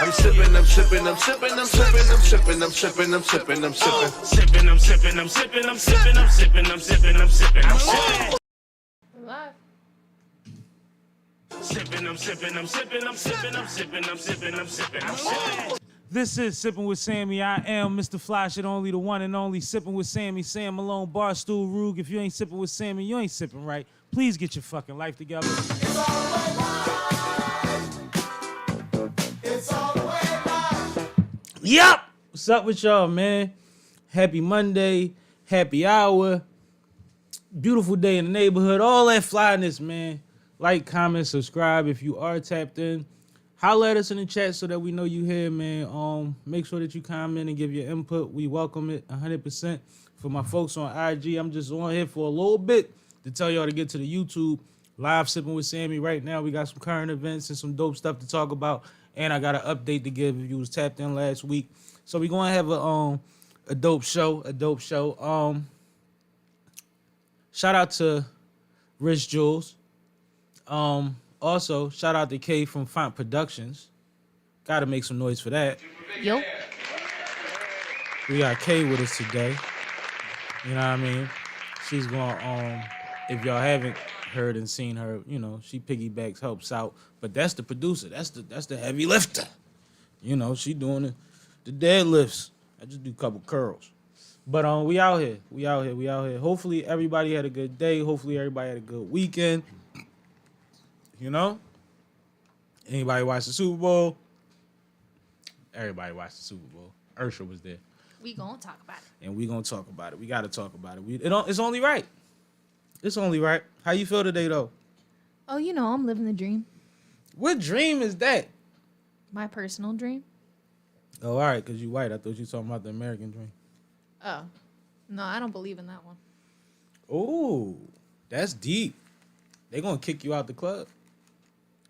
I'm sipping, I'm sipping, I'm sipping, I'm sipping, I'm sipping, I'm sipping, I'm sipping, I'm sipping. Sipping, I'm sipping, I'm sipping, I'm sipping, I'm sipping, I'm sipping, I'm sipping, I'm sipping. Live. Sipping, I'm sipping, I'm sipping, I'm sipping, I'm sipping, I'm sipping, I'm sipping, I'm sipping. This is Sippin' with Sammy. I am Mr. Fly Shit Only, the one and only Sippin' with Sammy. Sam Malone, Barstool Rug. If you ain't sippin' with Sammy, you ain't sippin' right. Please get your fucking life together. It's all the way live. It's all the way live. Yup! What's up with y'all, man? Happy Monday, happy hour, beautiful day in the neighborhood, all that flyness, man. Like, comment, subscribe if you are tapped in. Holler at us in the chat so that we know you here, man. Make sure that you comment and give your input. We welcome it 100%. For my folks on IG, I'm just on here for a little bit to tell y'all to get to the YouTube live Sippin' with Sammy right now. We got some current events and some dope stuff to talk about, and I got an update to give if you was tapped in last week. So we gonna have a dope show, Shout out to Rich Jules. Also, shout out to Kay from Font Productions. Gotta make some noise for that. Yo. We got Kay with us today. You know what I mean? She's going if y'all haven't heard and seen her, you know, she piggybacks, helps out. But that's the producer. That's the heavy lifter. You know, she doing the deadlifts. I just do a couple curls. But we out here. We out here. Hopefully everybody had a good day. Hopefully everybody had a good weekend. You know? Anybody watch the Super Bowl? Everybody watched the Super Bowl. Ursha was there. We gonna talk about it. And we gonna talk about it. We gotta talk about it. It's only right. It's only right. How you feel today, though? Oh, you know, I'm living the dream. What dream is that? My personal dream. Oh, all right, because you white. I thought you were talking about the American dream. Oh. No, I don't believe in that one. Oh, that's deep. They gonna kick you out the club.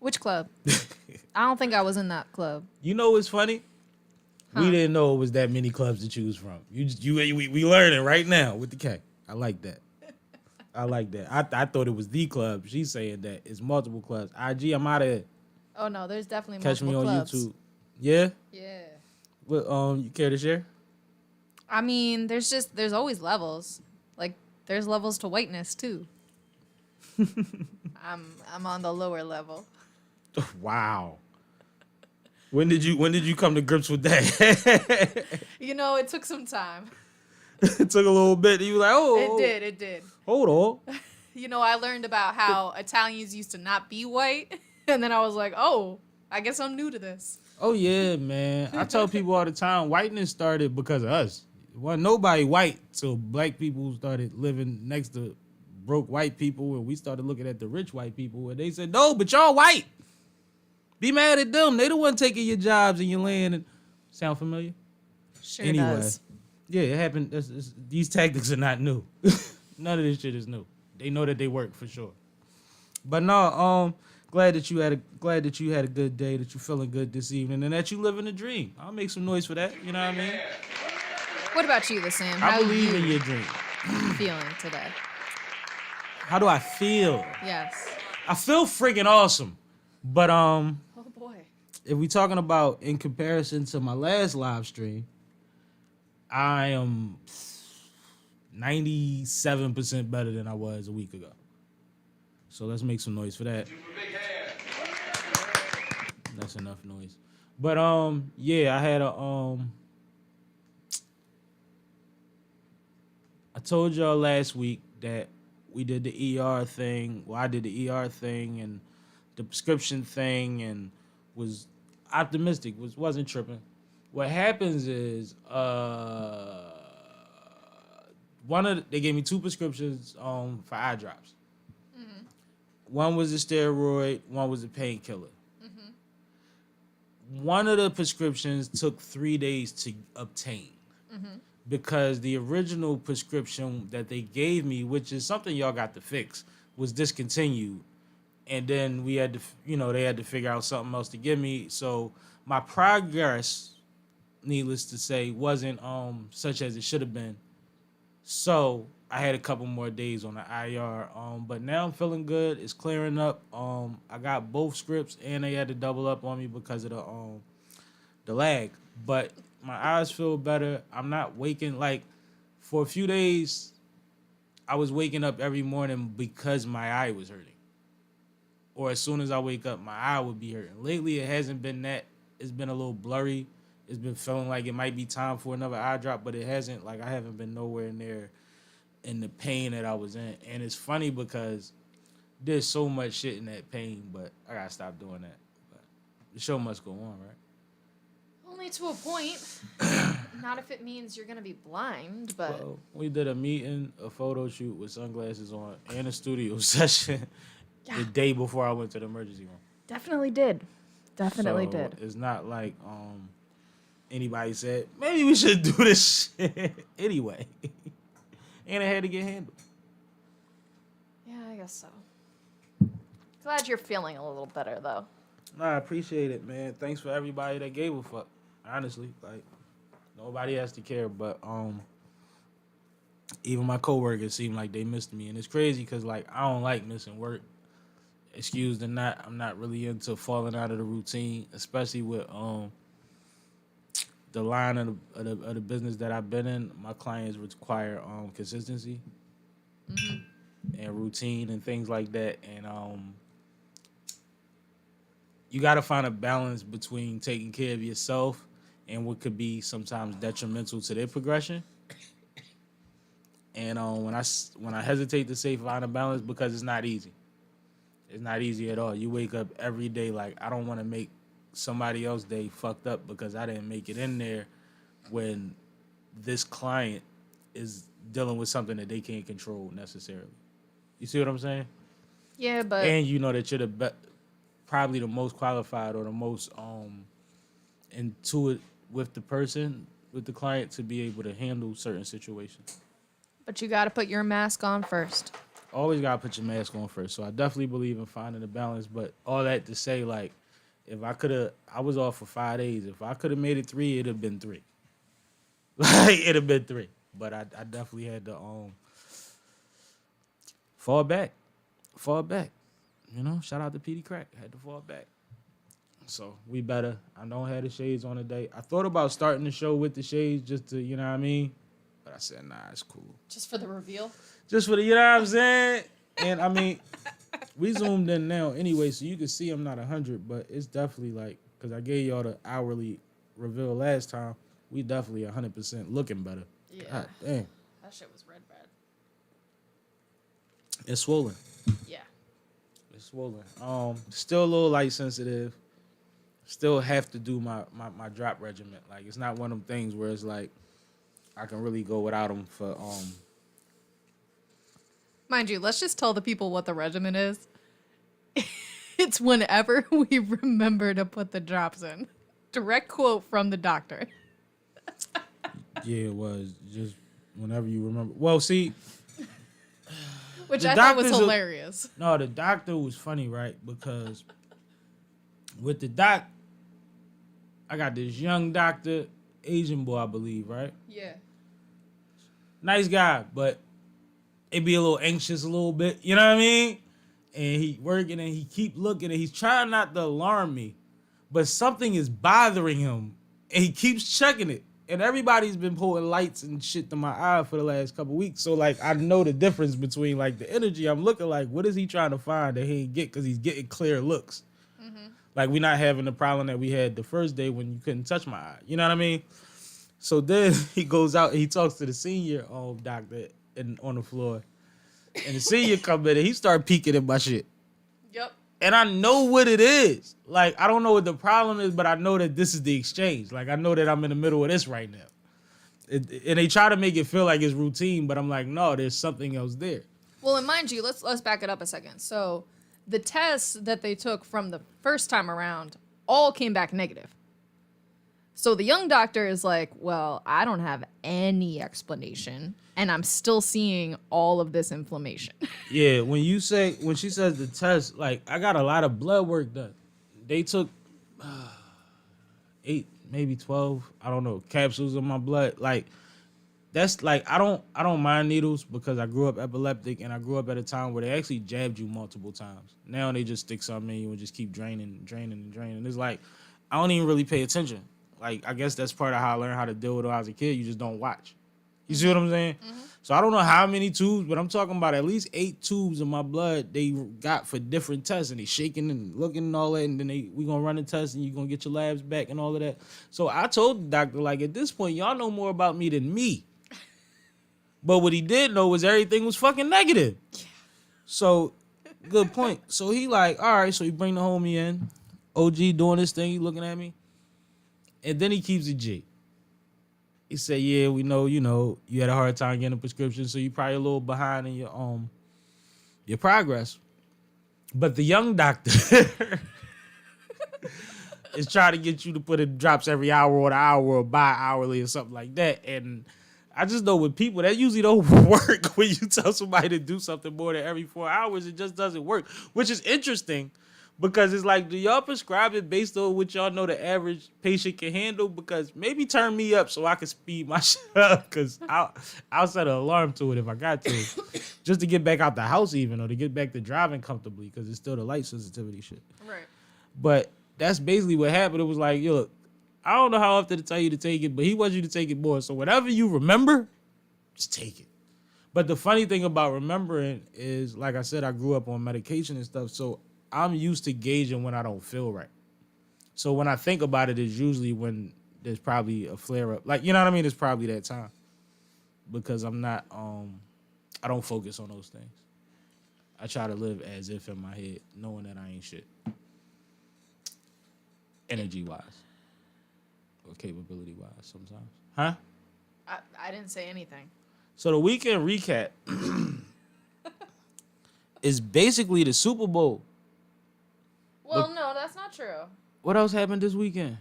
Which club? I don't think I was in that club. You know what's funny? We didn't know it was that many clubs to choose from. We learning right now with the K. I like that. I thought it was the club. She's saying that it's multiple clubs. IG, I'm out of here. Oh no, there's definitely Catch me multiple on clubs. YouTube. Yeah? Yeah. What, you care to share? I mean, there's always levels. Like there's levels to whiteness too. I'm on the lower level. Wow. When did you come to grips with that? You know, it took some time. It took a little bit. You were like, oh. It did. Hold on. You know, I learned about how Italians used to not be white, and then I was like, oh, I guess I'm new to this. Oh, yeah, man. I tell people all the time, whiteness started because of us. It wasn't nobody white till black people started living next to broke white people, and we started looking at the rich white people, and they said, no, but y'all white. Be mad at them. They the one taking your jobs and your land. And sound familiar? Sure Anyway. does. Yeah, it happened. These tactics are not new. None of this shit is new. They know that they work for sure. But no, glad that you had a good day, that you feeling good this evening, and that you living a dream. I'll make some noise for that. You know what I mean? What about you, Sam? I How believe you in your dream. feeling today? How do I feel? Yes. I feel freaking awesome. But Oh boy. if we talking about in comparison to my last live stream, I am 97% better than I was a week ago. So let's make some noise for that. That's enough noise. But yeah, I had I told y'all last week that we did the ER thing. Well, I did the ER thing and the prescription thing and was optimistic, wasn't tripping. What happens is they gave me 2 prescriptions for eye drops. Mm-hmm. One was a steroid, one was a painkiller. Mm-hmm. One of the prescriptions took 3 days to obtain. Mm-hmm. Because the original prescription that they gave me, which is something y'all got to fix, was discontinued. And then we had to, they had to figure out something else to give me. So my progress, needless to say, wasn't such as it should have been. So I had a couple more days on the IR. But now I'm feeling good. It's clearing up. I got both scripts, and they had to double up on me because of the lag. But my eyes feel better. I'm not waking like for a few days. I was waking up every morning because my eye was hurting. Or as soon as I wake up, my eye would be hurting. Lately, it hasn't been that. It's been a little blurry. It's been feeling like it might be time for another eye drop, but it hasn't. Like, I haven't been nowhere near in the pain that I was in. And it's funny because there's so much shit in that pain, but I gotta stop doing that. But the show must go on, right? Only to a point. Not if it means you're gonna be blind, but Well, we did a meeting, a photo shoot with sunglasses on, and a studio session the day before I went to the emergency room. Definitely did. Definitely So did. it's not like anybody said, maybe we should do this shit anyway. And it had to get handled. Yeah, I guess so. Glad you're feeling a little better, though. Nah, I appreciate it, man. Thanks for everybody that gave a fuck. Honestly, like, nobody has to care, but even my coworkers seem like they missed me. And it's crazy because, like, I don't like missing work. Excused or not, I'm not really into falling out of the routine, especially with the line of the business that I've been in. My clients require consistency and routine and things like that. And you got to find a balance between taking care of yourself and what could be sometimes detrimental to their progression. And when I hesitate to say find a balance, because it's not easy. It's not easy at all. You wake up every day like, I don't want to make somebody else's day fucked up because I didn't make it in there when this client is dealing with something that they can't control necessarily. You see what I'm saying? yeah, but And you know that you're probably the most qualified or the most intuitive with the person, with the client, to be able to handle certain situations. you gotta put your mask on first. Always gotta put your mask on first. So I definitely believe in finding a balance. But all that to say, like, if I was off for 5 days. If I could have made it 3, it'd have been 3. Like, it'd have been 3. But I definitely had to fall back. You know, shout out to PD Crack. Had to fall back. So we better. I don't have the shades on today. I thought about starting the show with the shades just to, you know what I mean? But I said, nah, it's cool. Just for the reveal. Just for the, you know what I'm saying? And I mean, we zoomed in now anyway, so you can see I'm not 100, but it's definitely like, because I gave y'all the hourly reveal last time, we definitely 100% looking better. Yeah. God damn. That shit was red bad. It's swollen. Yeah. It's swollen. Still a little light sensitive. Still have to do my drop regimen. Like, it's not one of them things where it's like, I can really go without them for, Mind you, let's just tell the people what the regimen is. It's whenever we remember to put the drops in. Direct quote from the doctor. yeah, it was just whenever you remember. Well, see, Which The I thought was doctors are- hilarious. no, the doctor was funny, right? Because with the doc, I got this young doctor, Asian boy, I believe, right? Yeah. Nice guy, but it be a little anxious a little bit, you know what I mean? And he working and he keep looking and he's trying not to alarm me, but something is bothering him and he keeps checking it. And everybody's been pulling lights and shit to my eye for the last couple weeks. So, like, I know the difference between, like, the energy. I'm looking like, what is he trying to find that he ain't get? Because he's getting clear looks. Like, we're not having the problem that we had the first day when you couldn't touch my eye. You know what I mean? So then he goes out and he talks to the senior doctor on the floor. And the senior come in and he start peeking at my shit. Yep. And I know what it is. Like, I don't know what the problem is, but I know that this is the exchange. Like, I know that I'm in the middle of this right now. And they try to make it feel like it's routine, but I'm like, no, there's something else there. Well, and mind you, let's back it up a second. So the tests that they took from the first time around all came back negative. So the young doctor is like, well, I don't have any explanation, and I'm still seeing all of this inflammation. Yeah, when she says the test, like, I got a lot of blood work done. They took 8, maybe 12, I don't know, capsules of my blood. Like, that's like, I don't mind needles because I grew up epileptic and I grew up at a time where they actually jabbed you multiple times. Now they just stick something in you and just keep draining. It's like, I don't even really pay attention. Like, I guess that's part of how I learned how to deal with it when I was a kid. You just don't watch. You see what I'm saying? So I don't know how many tubes, but I'm talking about at least 8 tubes in my blood they got for different tests, and they shaking and looking and all that, and then we gonna run the test, and you gonna get your labs back and all of that. So I told the doctor, like, at this point, y'all know more about me than me. But what he did know was everything was fucking negative. So, good point. So he like, all right, so he bring the homie in. OG doing this thing, he looking at me. And then he keeps it G. He said, yeah, we know, you had a hard time getting a prescription, so you probably a little behind in your progress. But the young doctor is trying to get you to put in drops every hour or the hour or bi-hourly or something like that. And I just know with people, that usually don't work when you tell somebody to do something more than every 4 hours. It just doesn't work, which is interesting. Because it's like, do y'all prescribe it based on what y'all know the average patient can handle? Because maybe turn me up so I can speed my shit up. Because I'll set an alarm to it if I got to. Just to get back out the house even, or to get back to driving comfortably, because it's still the light sensitivity shit. Right. But that's basically what happened. It was like, yo, look, I don't know how often to tell you to take it, but he wants you to take it more. So whatever you remember, just take it. But the funny thing about remembering is, like I said, I grew up on medication and stuff, so I'm used to gauging when I don't feel right. So when I think about it, it's usually when there's probably a flare up. Like, you know what I mean? It's probably that time. Because I'm not, I don't focus on those things. I try to live as if in my head, knowing that I ain't shit. Energy-wise. Or capability-wise sometimes. Huh? I didn't say anything. So the weekend recap is basically the Super Bowl. Well, no, that's not true. What else happened this weekend?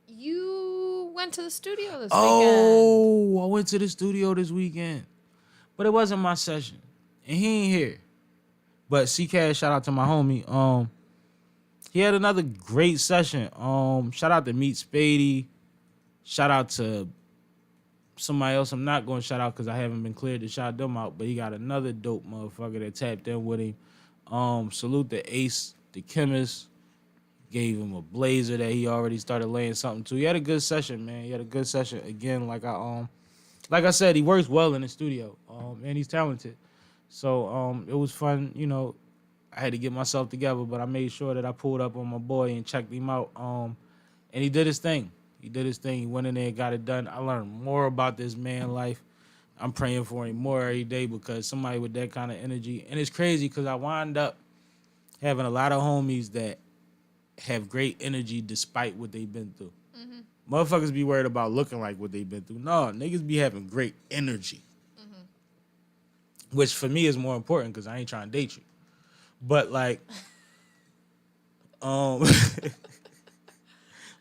You went to the studio this weekend. Oh, I went to the studio this weekend. But it wasn't my session. And he ain't here. But C-Cash, shout out to my homie. He had another great session. Shout out to Meet Spady. Shout out to somebody else I'm not going to shout out because I haven't been cleared to shout them out. But he got another dope motherfucker that tapped in with him. Salute to Ace, the chemist. Gave him a blazer that he already started laying something to. He had a good session, man. He had a good session. Again, like I said, he works well in the studio. And he's talented. So it was fun, you know. I had to get myself together, but I made sure that I pulled up on my boy and checked him out. And he did his thing. He went in there and got it done. I learned more about this man's life. I'm praying for him more every day because somebody with that kind of energy. And it's crazy because I wind up having a lot of homies that have great energy despite what they've been through. Mm-hmm. Motherfuckers be worried about looking like what they've been through. No, niggas be having great energy. Mm-hmm. Which for me is more important because I ain't trying to date you. But like,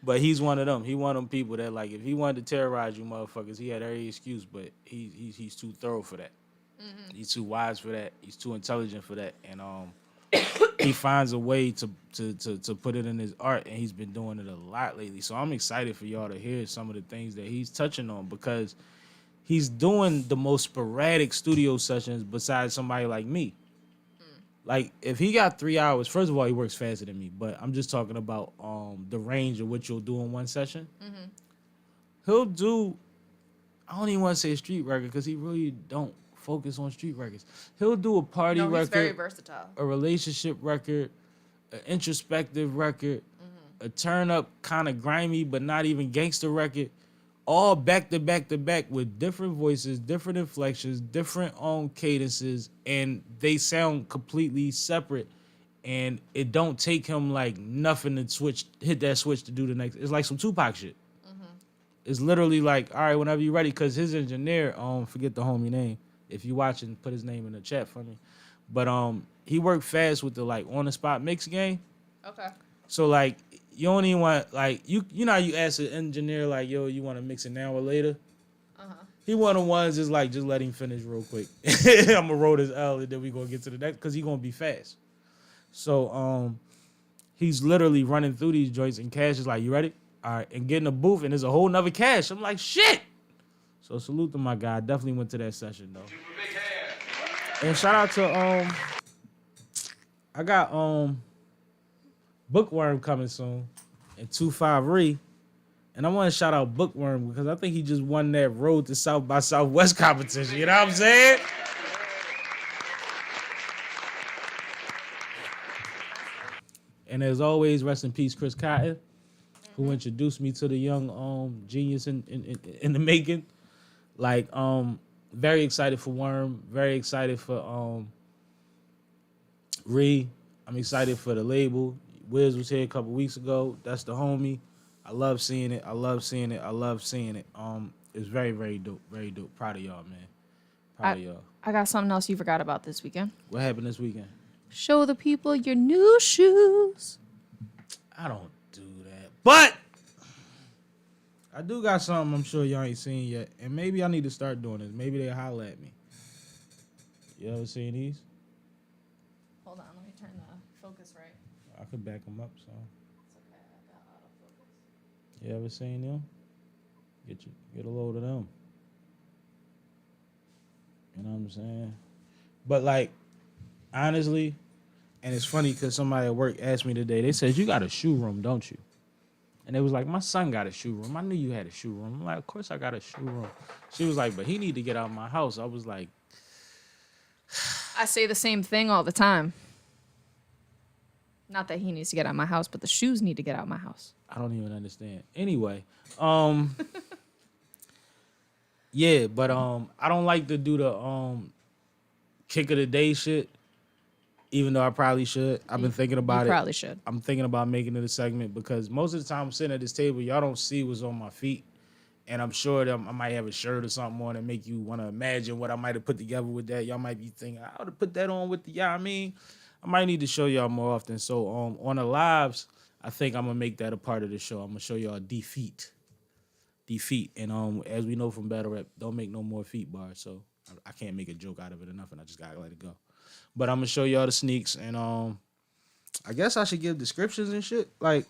but he's one of them. He one of them people that like, if he wanted to terrorize you motherfuckers, he had every excuse, but he's too thorough for that. Mm-hmm. He's too wise for that. He's too intelligent for that. And he finds a way to put it in his art, and he's been doing it a lot lately. So I'm excited for y'all to hear some of the things that he's touching on because he's doing the most sporadic studio sessions besides somebody like me. Like, if he got 3 hours, first of all, he works faster than me, but I'm just talking about the range of what you'll do in one session. Mm-hmm. He'll do, I don't even want to say a street record because he really don't focus on street records. He'll do a party record. He's very versatile. A relationship record, an introspective record, a turn-up kind of grimy but not even gangster record, all back to back to back with different voices, different inflections, different cadences, and they sound completely separate. And it don't take him like nothing to hit that switch to do the next. It's like some Tupac shit. Mm-hmm. It's literally like, all right, whenever you're ready, because his engineer, forget the homie name. If you watching, put his name in the chat for me. But he worked fast with the like on the spot mix game. Okay. So like, you don't even want, like, you know how you ask an engineer, like, yo, you want to mix it now or later? Uh-huh. He one of the ones is like, just let him finish real quick. I'm going to roll this L and then we going to get to the next, because he going to be fast. So he's literally running through these joints, and Cash is like, you ready? All right, and get in the booth, and there's a whole nother Cash. I'm like, shit! So salute to my guy. I definitely went to that session, though. And shout out to, I got, Bookworm coming soon, and 253 And I want to shout out Bookworm because I think he just won that Road to South by Southwest competition. You know what I'm saying? And as always, rest in peace, Chris Cotton, who introduced me to the young genius in the making. Like, very excited for Worm. Very excited for Ree. I'm excited for the label. Wiz was here a couple weeks ago. That's the homie. I love seeing it. I love seeing it. I love seeing it. It's very, very dope. Very dope. Proud of y'all, man. Proud of y'all. I got something else you forgot about this weekend. What happened this weekend? Show the people your new shoes. I don't do that. But I do got something I'm sure y'all ain't seen yet. And maybe I need to start doing this. Maybe they'll holler at me. You ever seen these? Hold on, let me turn the focus right. I could back them up, so. It's okay, I got autofocus. You ever seen them? Get a load of them. You know what I'm saying? But like, honestly, and it's funny because somebody at work asked me today, they said, you got a shoe room, don't you? And they was like, my son got a shoe room. I knew you had a shoe room. I'm like, of course I got a shoe room. She was like, but he need to get out of my house. I was like, I say the same thing all the time. Not that he needs to get out of my house, but the shoes need to get out of my house. I don't even understand. Anyway, yeah, but I don't like to do the kick of the day shit, even though I probably should. I've been thinking about it. You probably should. I'm thinking about making it a segment because most of the time I'm sitting at this table, y'all don't see what's on my feet. And I'm sure that I might have a shirt or something on that make you want to imagine what I might have put together with that. Y'all might be thinking, I would have put that on with the, I mean, I might need to show y'all more often. So on the lives, I think I'm going to make that a part of the show. I'm going to show y'all defeat. And as we know from Battle Rap, don't make no more feet bars. So I can't make a joke out of it or nothing. I just got to let it go. But I'm going to show y'all the sneaks. And I guess I should give descriptions and shit. Like,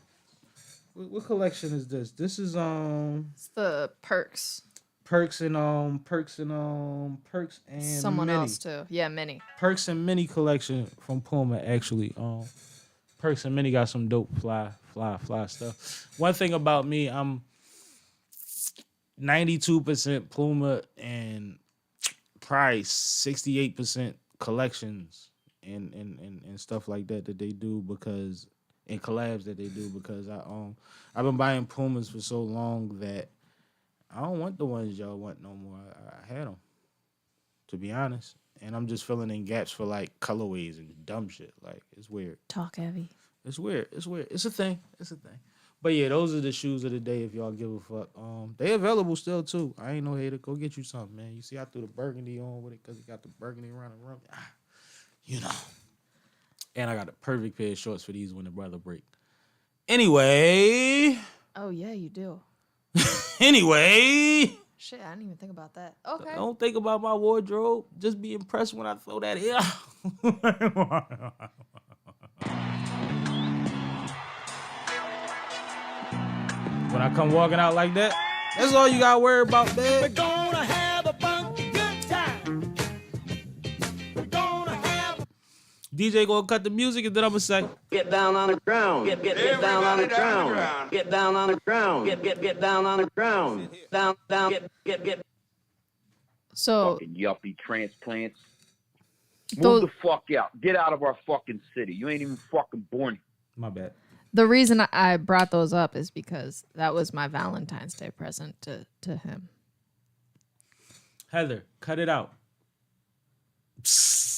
what collection is this? This is It's the Perks. Perks and Someone Mini. else too. Yeah, Mini. Perks and Mini collection from Puma actually. Perks and Mini got some dope fly stuff. One thing about me, I'm 92% Puma and probably 68% collections and stuff like that they do because and collabs that they do because I've been buying Pumas for so long that I don't want the ones y'all want no more. I had them, to be honest, and I'm just filling in gaps for like colorways and dumb shit. Like it's weird. Talk heavy. It's weird. It's a thing. But yeah, those are the shoes of the day. If y'all give a fuck, they available still too. I ain't no hater. Go get you something, man. You see, I threw the burgundy on with it because it got the burgundy around the rim. You know. And I got a perfect pair of shorts for these when the brother break. Anyway. Oh yeah, you do. Anyway. Shit, I didn't even think about that. Okay. Don't think about my wardrobe. Just be impressed when I throw that here. When I come walking out like that, that's all you gotta worry about, man. We're gonna have a funky good time. We're gonna have DJ gonna cut the music and then I'm gonna say, Get down on the ground. Get down on the ground. Get down on the ground. Get down on the ground. Down, get. So Fucking yuppie transplants. Those- Move the fuck out. Get out of our fucking city. You ain't even fucking born here. my bad. the reason I brought those up is because that was my Valentine's Day present to him. Heather, cut it out.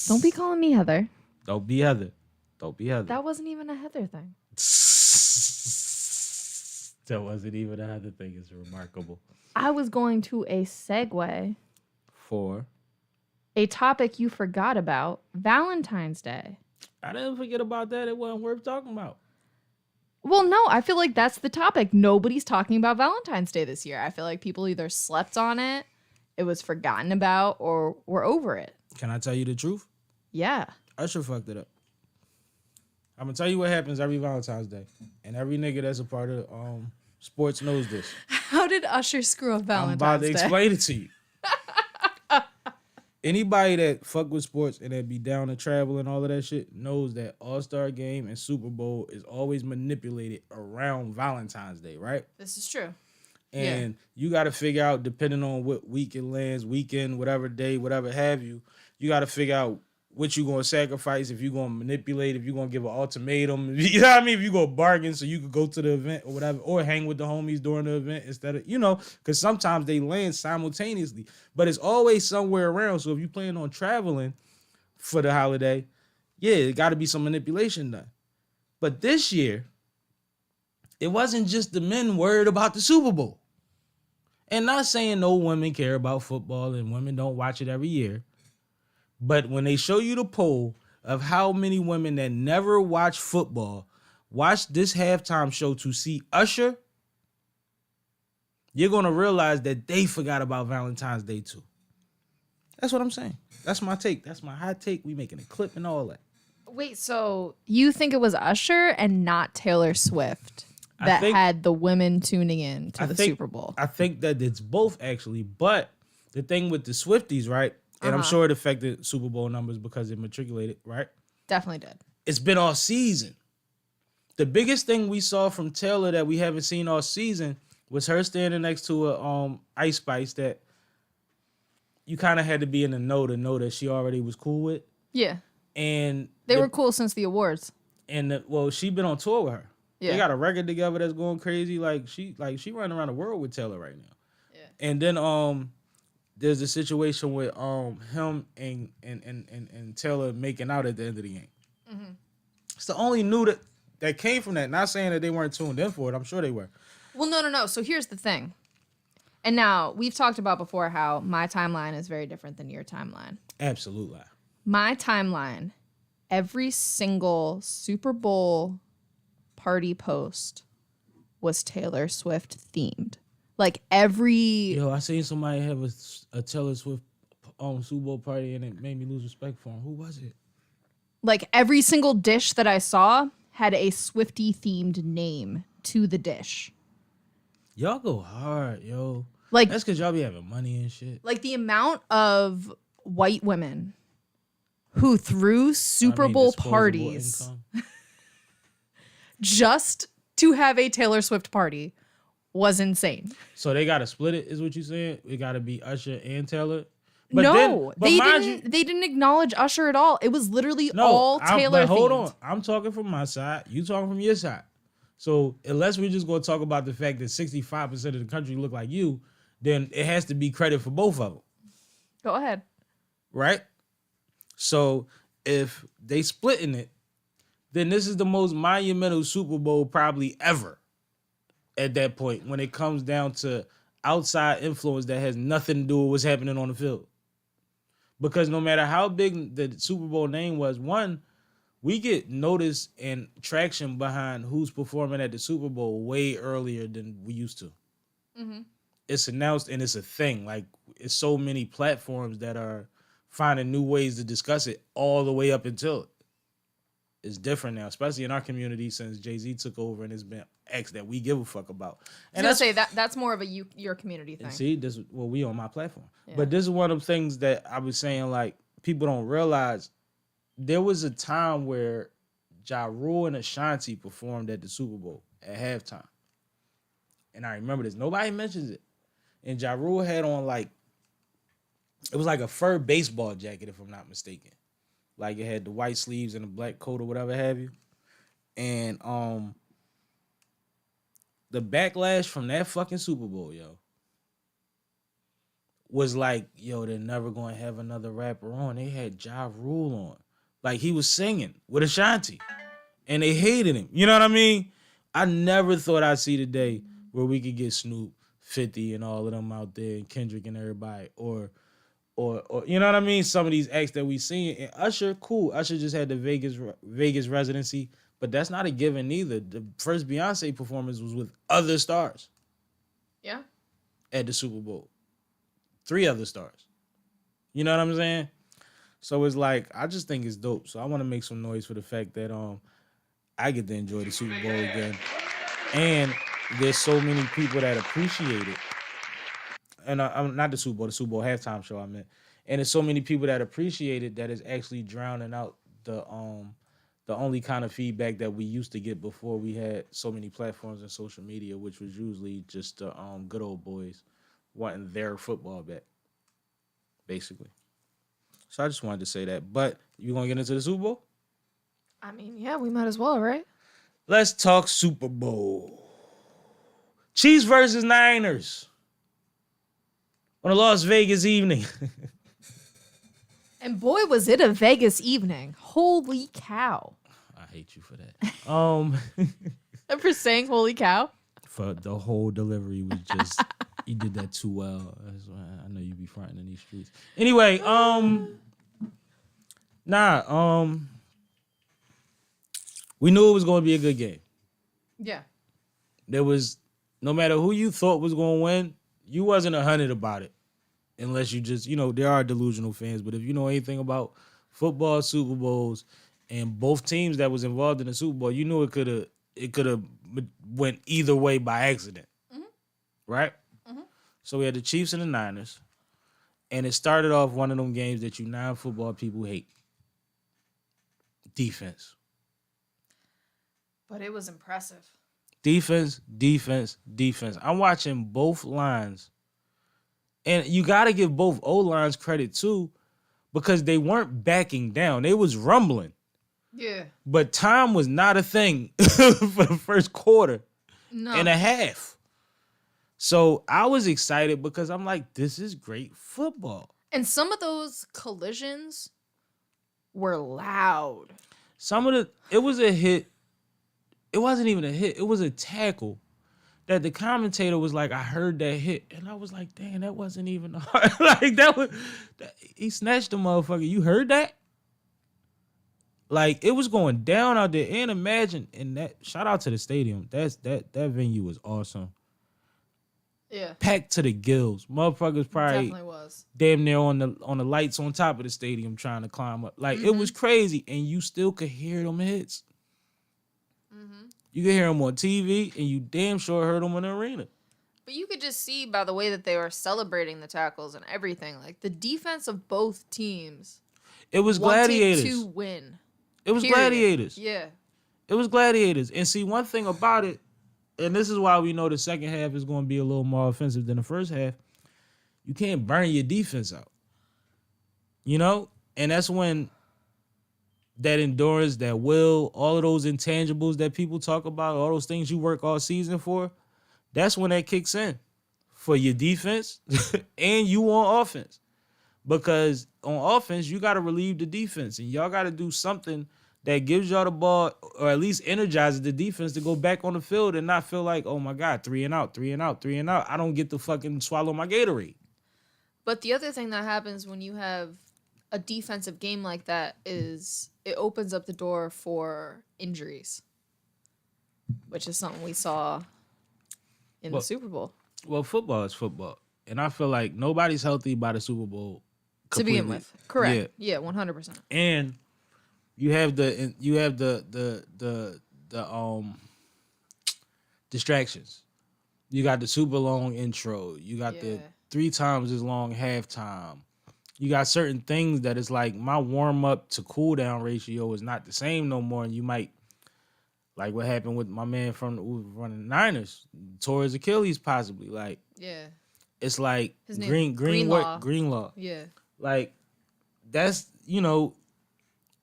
Don't be calling me Heather. Don't be Heather. Don't be Heather. That wasn't even a Heather thing. That wasn't even a Heather thing. It's remarkable. I was going to a segue, For a topic you forgot about, Valentine's Day. I didn't forget about that. It wasn't worth talking about. Well, no, I feel like that's the topic. Nobody's talking about Valentine's Day this year. I feel like people either slept on it, it was forgotten about, or we're over it. Can I tell you the truth? Yeah. Usher fucked it up. I'm gonna tell you what happens every Valentine's Day, and every nigga that's a part of sports knows this. How did Usher screw up Valentine's I'm about to Day? explain it to you. Anybody that fuck with sports and that be down to travel and all of that shit knows that All-Star Game and Super Bowl is always manipulated around Valentine's Day, right? This is true. And you got to figure out, depending on what week it lands, weekend, whatever day, whatever have you, you got to figure out what you going to sacrifice, if you're going to manipulate, if you're going to give an ultimatum, you know what I mean? If you go bargain so you could go to the event or whatever, or hang with the homies during the event instead of, because sometimes they land simultaneously, but it's always somewhere around. So if you plan on traveling for the holiday, it got to be some manipulation done. But this year, it wasn't just the men worried about the Super Bowl. And not saying no women care about football and women don't watch it every year. But when they show you the poll of how many women that never watch football watch this halftime show to see Usher, you're going to realize that they forgot about Valentine's Day too. That's what I'm saying. That's my take. That's my hot take. We making a clip and all that. Wait, so you think it was Usher and not Taylor Swift that had the women tuning in to the Super Bowl? I think that it's both, actually. But the thing with the Swifties, right? And I'm sure it affected Super Bowl numbers because it matriculated, right? Definitely did. It's been all season. The biggest thing we saw from Taylor that we haven't seen all season was her standing next to a Ice Spice that you kind of had to be in the know to know that she already was cool with. Yeah. And they were cool since the awards. And she been on tour with her. Yeah. They got a record together that's going crazy. She running around the world with Taylor right now. Yeah. And then there's a situation with him and Taylor making out at the end of the game. Mm-hmm. It's the only new that came from that. Not saying that they weren't tuned in for it. I'm sure they were. Well, no. So here's the thing. And now we've talked about before how my timeline is very different than your timeline. Absolutely. My timeline, every single Super Bowl party post was Taylor Swift themed. Like every... Yo, I seen somebody have a Taylor Swift Super Bowl party and it made me lose respect for him. Who was it? Like every single dish that I saw had a Swiftie themed name to the dish. Y'all go hard, yo. Like that's because y'all be having money and shit. Like the amount of white women who threw Super Bowl parties just to have a Taylor Swift party was insane. So they got to split it, is what you saying? It got to be Usher and Taylor? But they didn't acknowledge Usher at all. It was literally all Taylor themed. Hold on. I'm talking from my side. You talking from your side. So unless we're just going to talk about the fact that 65% of the country look like you, then it has to be credit for both of them. Go ahead. Right? So if they splitting it, then this is the most monumental Super Bowl probably ever at that point when it comes down to outside influence that has nothing to do with what's happening on the field. Because no matter how big the Super Bowl name was, one, we get notice and traction behind who's performing at the Super Bowl way earlier than we used to. Mm-hmm. It's announced and it's a thing. Like, it's so many platforms that are finding new ways to discuss it all the way up until it. It's different now, especially in our community since Jay-Z took over and it's been X that we give a fuck about. And I say that's more of a your community thing. See, we on my platform. Yeah. But this is one of the things that I was saying, like, people don't realize there was a time where Ja Rule and Ashanti performed at the Super Bowl at halftime. And I remember this. Nobody mentions it. And Ja Rule had on it was like a fur baseball jacket, if I'm not mistaken. Like it had the white sleeves and a black coat or whatever have you. And the backlash from that fucking Super Bowl, yo, was like, yo, they're never going to have another rapper on. They had Ja Rule on. Like, he was singing with Ashanti. And they hated him. You know what I mean? I never thought I'd see the day where we could get Snoop, 50, and all of them out there, and Kendrick and everybody, or you know what I mean? Some of these acts that we seen. And Usher, cool. Usher just had the Vegas residency, but that's not a given either. The first Beyonce performance was with other stars. Yeah. At the Super Bowl. 3 other stars. You know what I'm saying? So it's like, I just think it's dope. So I want to make some noise for the fact that I get to enjoy the Super Bowl again. And there's so many people that appreciate it. And I'm not the Super Bowl halftime show I meant. And there's so many people that appreciate it that it's actually drowning out the only kind of feedback that we used to get before we had so many platforms and social media, which was usually just the good old boys wanting their football back, basically. So I just wanted to say that. But you gonna get into the Super Bowl? I mean, yeah, we might as well, right? Let's talk Super Bowl. Chiefs versus Niners on a Las Vegas evening. And boy, was it a Vegas evening. Holy cow. I hate you for that. And for saying holy cow. For the whole delivery was just you did that too well. That's why I know you be fronting in these streets. Anyway, we knew it was going to be a good game. Yeah. There was no matter who you thought was going to win, you wasn't 100 about it. Unless you just, there are delusional fans, but if you know anything about football, Super Bowls, and both teams that was involved in the Super Bowl, you knew it could have went either way by accident. Mm-hmm. Right? Mm-hmm. So we had the Chiefs and the Niners, and it started off one of them games that you non-football people hate. Defense. But it was impressive. Defense. I'm watching both lines. And you got to give both O-lines credit, too, because they weren't backing down. They was rumbling. Yeah. But time was not a thing for the first quarter and a half. So I was excited because I'm like, this is great football. And some of those collisions were loud. It was a hit. It wasn't even a hit. It was a tackle that the commentator was like, I heard that hit. And I was like, damn, that wasn't even hard. He snatched the motherfucker. You heard that? Like, it was going down out there. And imagine, shout out to the stadium. That venue was awesome. Yeah. Packed to the gills. Motherfuckers probably definitely was. Damn near on the lights on top of the stadium trying to climb up. Like, It was crazy. And you still could hear them hits. Mm-hmm. You could hear them on TV, and you damn sure heard them in the arena. But you could just see by the way that they were celebrating the tackles and everything, like the defense of both teams. It was gladiators. To win. It was Period. gladiators. Yeah. It was gladiators. And see, one thing about it, and this is why we know the second half is going to be a little more offensive than the first half, you can't burn your defense out. And that's when that endurance, that will, all of those intangibles that people talk about, all those things you work all season for, that's when that kicks in for your defense and you on offense. Because on offense, you got to relieve the defense, and y'all got to do something that gives y'all the ball, or at least energizes the defense to go back on the field and not feel like, oh my God, 3 and out. I don't get to fucking swallow my Gatorade. But the other thing that happens when you have a defensive game like that is it opens up the door for injuries, which is something we saw in the Super Bowl. Well, football is football, and I feel like nobody's healthy by the Super Bowl completely. To begin with. Correct. Yeah, 100%. And you have the distractions. You got the super long intro. You got the 3 times as long halftime. You got certain things that is like my warm up to cool down ratio is not the same no more. And you might, like what happened with my man from the Niners, tore his Achilles possibly. Like, it's like his name, Greenlaw. Yeah. Like, that's, and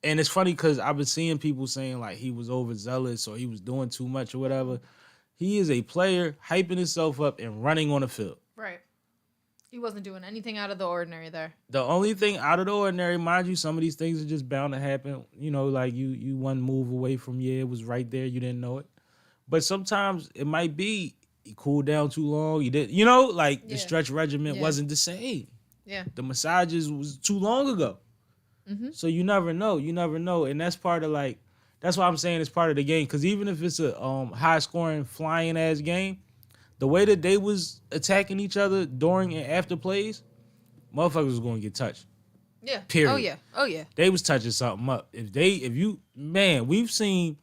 it's funny because I've been seeing people saying like he was overzealous or he was doing too much or whatever. He is a player hyping himself up and running on the field. Right. He wasn't doing anything out of the ordinary there. The only thing out of the ordinary, mind you, some of these things are just bound to happen. Like you one move away from, it was right there. You didn't know it. But sometimes it might be he cooled down too long. You did, the stretch regimen wasn't the same. Yeah. The massages was too long ago. Mm-hmm. So you never know. And that's part of that's why I'm saying it's part of the game. Because even if it's a high scoring, flying ass game, the way that they was attacking each other during and after plays, motherfuckers was going to get touched. Yeah. Period. Oh yeah. They was touching something up. We've seen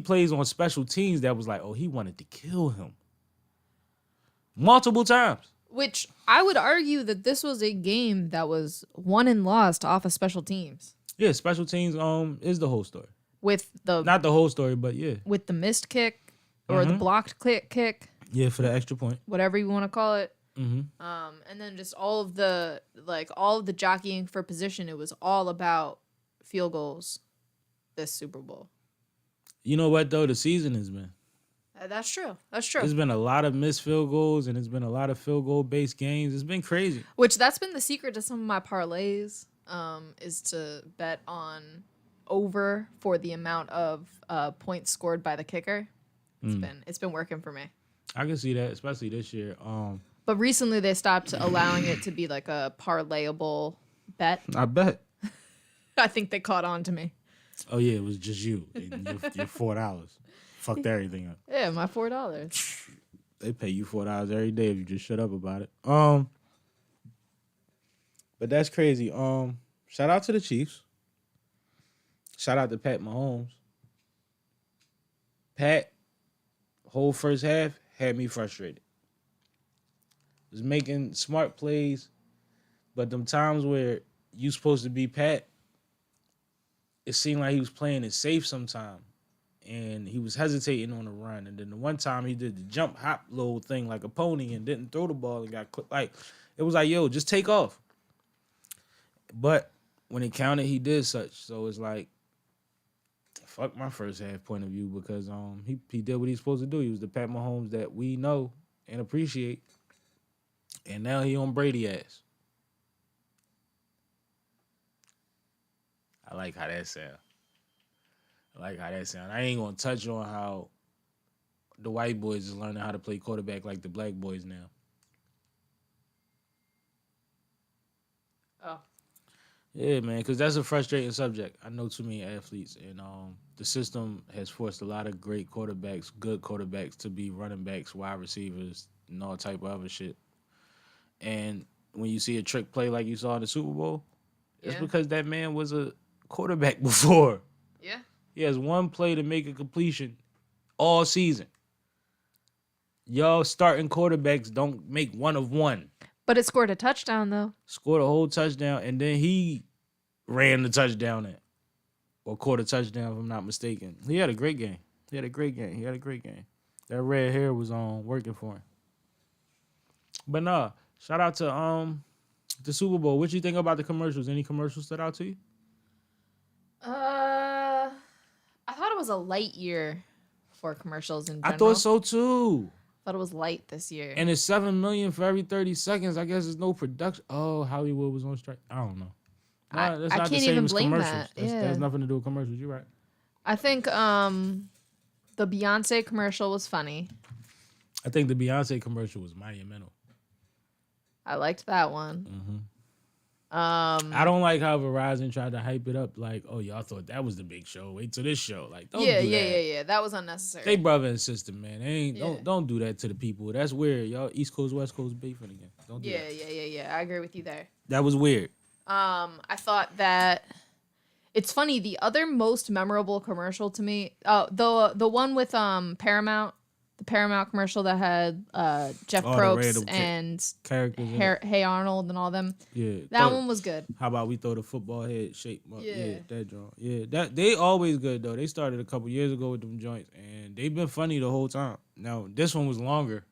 plays on special teams that was like, oh, he wanted to kill him. Multiple times. Which I would argue that this was a game that was won and lost off of special teams. Yeah, special teams is the whole story. with the Not the whole story, but yeah. with the missed kick or the blocked kick, Yeah, for the extra point. whatever you want to call it. Mm-hmm. And then just all of the jockeying for position. It was all about field goals this Super Bowl. You know what though? The season has been. That's true. That's true. There's been a lot of missed field goals, and it's been a lot of field goal based games. It's been crazy. Which that's been the secret to some of my parlays. Is to bet on over for the amount of points scored by the kicker. It's been working for me. I can see that, especially this year. But recently they stopped allowing it to be like a parlayable bet. I bet. I think they caught on to me. Oh yeah, it was just you. And your $4. Fucked everything up. Yeah, my $4. They pay you $4 every day if you just shut up about it. But that's crazy. Shout out to the Chiefs. Shout out to Pat Mahomes. Pat, whole first half had me frustrated. Was making smart plays, but them times where you supposed to be Pat, it seemed like he was playing it safe sometime. And he was hesitating on the run. And then the one time he did the jump hop little thing like a pony and didn't throw the ball and got clipped. Like, it was like, yo, just take off. But when it counted, he did such. So it's like, fuck my first half point of view because he did what he's supposed to do. He was the Pat Mahomes that we know and appreciate. And now he on Brady ass. I like how that sound. I ain't gonna touch on how the white boys is learning how to play quarterback like the black boys now. Oh. Yeah, man, because that's a frustrating subject. I know too many athletes, and the system has forced a lot of great quarterbacks, good quarterbacks, to be running backs, wide receivers, and all type of other shit. And when you see a trick play like you saw in the Super Bowl, it's because that man was a quarterback before. Yeah. He has one play to make a completion all season. Y'all starting quarterbacks don't make one of one. But it scored a touchdown, though. Scored a whole touchdown, and then he ran the touchdown in. Or caught a touchdown, if I'm not mistaken. He had a great game. That red hair was working for him. But nah, shout out to the Super Bowl. What you think about the commercials? Any commercials stood out to you? I thought it was a light year for commercials in general. I thought so too. Thought it was light this year. And it's $7 million for every 30 seconds. I guess there's no production. Oh, Hollywood was on strike. I don't know. Nah, that's I not the can't same even as blame commercials. that. Yeah. That has nothing to do with commercials. You're right. I think the Beyonce commercial was funny. I think the Beyonce commercial was monumental. I liked that one. Mm-hmm. I don't like how Verizon tried to hype it up like, oh, y'all thought that was the big show. Wait till this show. Like, don't do that. Yeah. That was unnecessary. They brother and sister, man. They ain't don't do that to the people. That's weird. Y'all East Coast, West Coast beefing again. Don't do that. Yeah. I agree with you there. That was weird. I thought that it's funny. The other most memorable commercial to me, the one with Paramount, the Paramount commercial that had Jeff Probst and characters, Hey Arnold and all them. Yeah, that one was good. How about we throw the football head shape up? Yeah, that joint. Yeah, that they always good though. They started a couple years ago with them joints, and they've been funny the whole time. Now this one was longer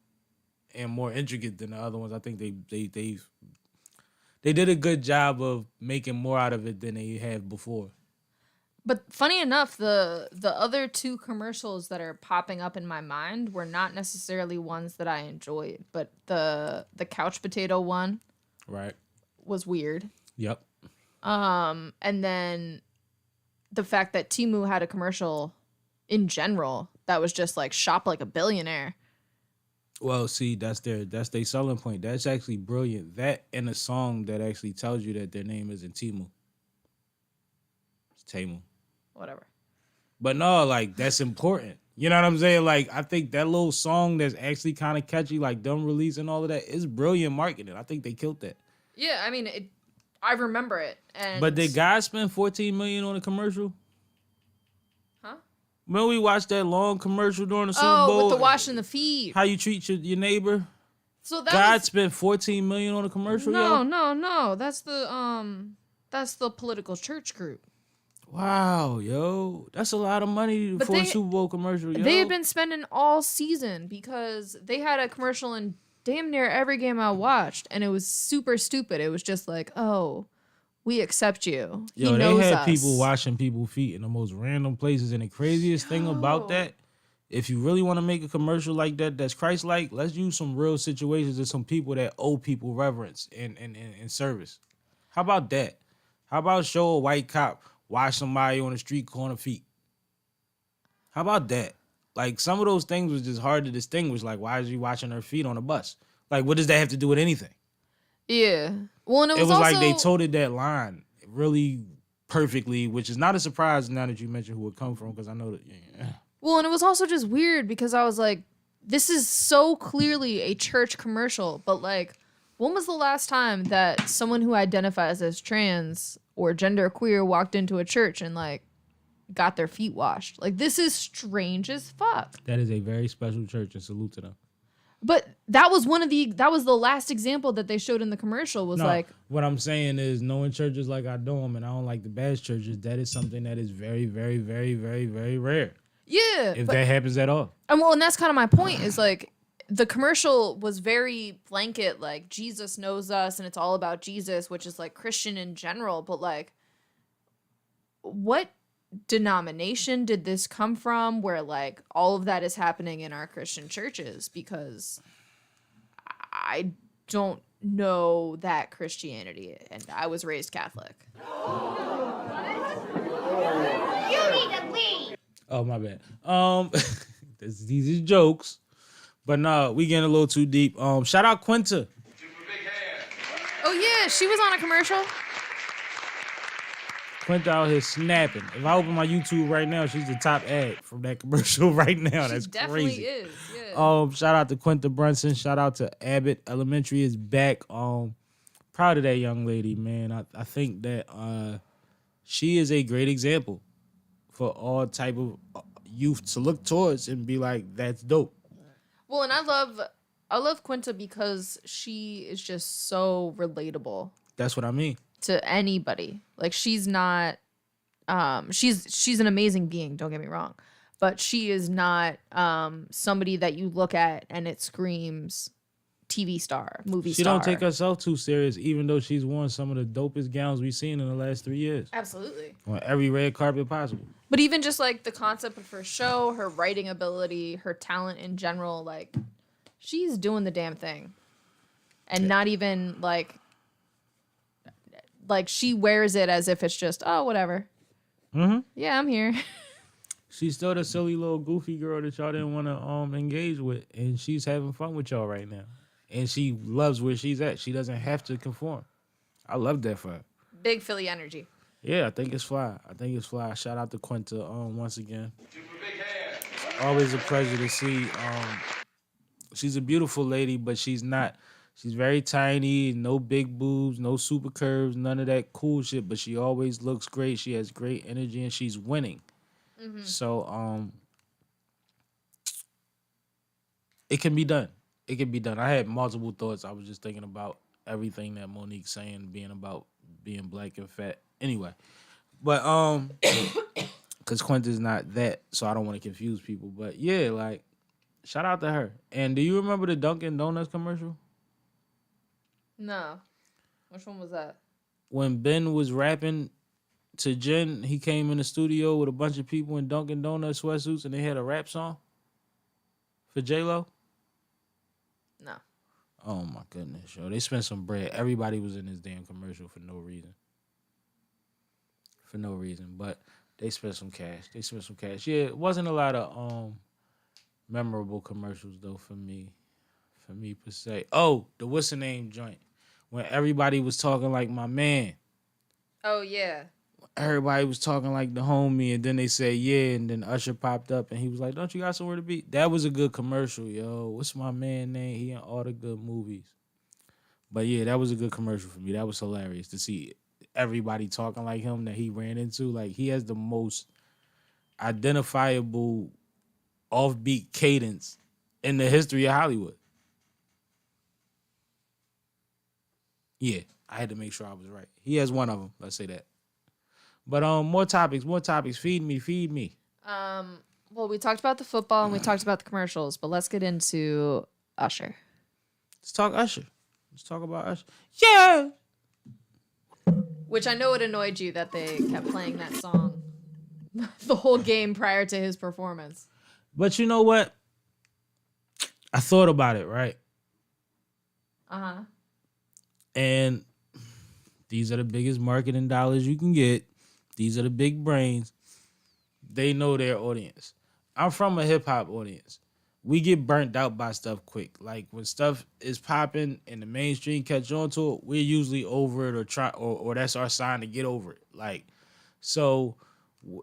and more intricate than the other ones. I think they did a good job of making more out of it than they have before. But funny enough, the other two commercials that are popping up in my mind were not necessarily ones that I enjoyed, but the couch potato one, right, was weird. Yep. And then the fact that Temu had a commercial in general that was just like shop like a billionaire. Well, see, that's their selling point. That's actually brilliant. That and a song that actually tells you that their name isn't Temu. It's Temu. Whatever. But no, like, that's important. You know what I'm saying? Like, I think that little song that's actually kind of catchy, like Dumb Release and all of that, is brilliant marketing. I think they killed that. Yeah, I mean, I remember it. But did guys spend $14 million on a commercial? Huh? When we watched that long commercial during the Super Bowl. Oh, with the washing the feet. How you treat your neighbor. So that God spent $14 million on a commercial. No. That's the political church group. Wow, yo, that's a lot of money But for a they- Super Bowl commercial. Yo. They had been spending all season because they had a commercial in damn near every game I watched, and it was super stupid. It was just like, "Oh, we accept you." Yo, He they knows had us. people washing people's feet in the most random places, and the craziest thing about that, if you really want to make a commercial like that, that's Christ-like, let's use some real situations and some people that owe people reverence and service. How about that? How about show a white cop wash somebody on the street corner feet? How about that? Like, some of those things was just hard to distinguish. Like, why is he washing her feet on a bus? Like, what does that have to do with anything? Yeah. Well, and it was It was also, like they toted that line really perfectly, which is not a surprise now that you mentioned who it come from, because I know that. Yeah. Well, and it was also just weird because I was like, this is so clearly a church commercial, but like, when was the last time that someone who identifies as trans or genderqueer walked into a church and like got their feet washed? Like, this is strange as fuck. That is a very special church, and salute to them. But that was the last example that they showed in the commercial was No, like, what I'm saying is, knowing churches like I do them, and I don't like the bad churches, that is something that is very, very, very, very, very rare. yeah. If but, that happens at all. and that's kind of my point is like, the commercial was very blanket, like Jesus knows us and it's all about Jesus, which is like Christian in general. But like, what denomination did this come from where like all of that is happening in our Christian churches? Because I don't know that Christianity, and I was raised Catholic. You need to leave. Oh, my bad. These are jokes. But no, we getting a little too deep. Shout out Quinta. Oh yeah, she was on a commercial. Quinta out here snapping. If I open my YouTube right now, she's the top ad from that commercial right now. That's She definitely crazy. is. Yeah. Shout out to Quinta Brunson. Shout out to Abbott Elementary is back. Proud of that young lady, man. I think that she is a great example for all type of youth to look towards and be like, that's dope. Well, and I love Quinta because she is just so relatable That's what I mean. to anybody. Like, she's not she's an amazing being, don't get me wrong, but she is not somebody that you look at and it screams TV star, movie She star. don't take herself too serious, even though she's worn some of the dopest gowns we've seen in the last 3 years. Absolutely. On every red carpet possible. But even just like the concept of her show, her writing ability, her talent in general, like, she's doing the damn thing. And not even like she wears it as if it's just, oh, whatever. Mm-hmm. Yeah, I'm here. She's still the silly little goofy girl that y'all didn't want to engage with, and she's having fun with y'all right now. And she loves where she's at. She doesn't have to conform. I love that for her. Big Philly energy. Yeah, I think it's fly. Shout out to Quinta once again. Always a pleasure to see. She's a beautiful lady, but she's not. She's very tiny, no big boobs, no super curves, none of that cool shit. But she always looks great. She has great energy, and she's winning. Mm-hmm. So it can be done. It can be done. I had multiple thoughts. I was just thinking about everything that Monique's saying, being about being black and fat. Anyway, but because Quinta's not that, so I don't want to confuse people. But yeah, like, shout out to her. And do you remember the Dunkin' Donuts commercial? No. Which one was that? When Ben was rapping to Jen, he came in the studio with a bunch of people in Dunkin' Donuts sweatsuits, and they had a rap song for J-Lo. No. Oh my goodness, yo. They spent some bread. Everybody was in this damn commercial for no reason. But they spent some cash. Yeah, it wasn't a lot of memorable commercials though for me per se. Oh, the what's the name joint. When everybody was talking like my man. Oh, yeah. Everybody was talking like the homie, and then they said yeah, and then Usher popped up and he was like, "Don't you got somewhere to be?" That was a good commercial, yo. What's my man name? He in all the good movies. But yeah, that was a good commercial for me. That was hilarious to see everybody talking like him that he ran into. Like, he has the most identifiable offbeat cadence in the history of Hollywood. Yeah, I had to make sure I was right. He has one of them. Let's say that. But more topics. Feed me. Well, we talked about the football and we talked about the commercials, but let's get into Usher. Let's talk Usher. Let's talk about Usher. Yeah. Which I know it annoyed you that they kept playing that song the whole game prior to his performance. But you know what? I thought about it, right? Uh-huh. And these are the biggest marketing dollars you can get. These are the big brains. They know their audience. I'm from a hip-hop audience. We get burnt out by stuff quick. Like when stuff is popping and the mainstream catch on to it, we're usually over it or that's our sign to get over it. Like, so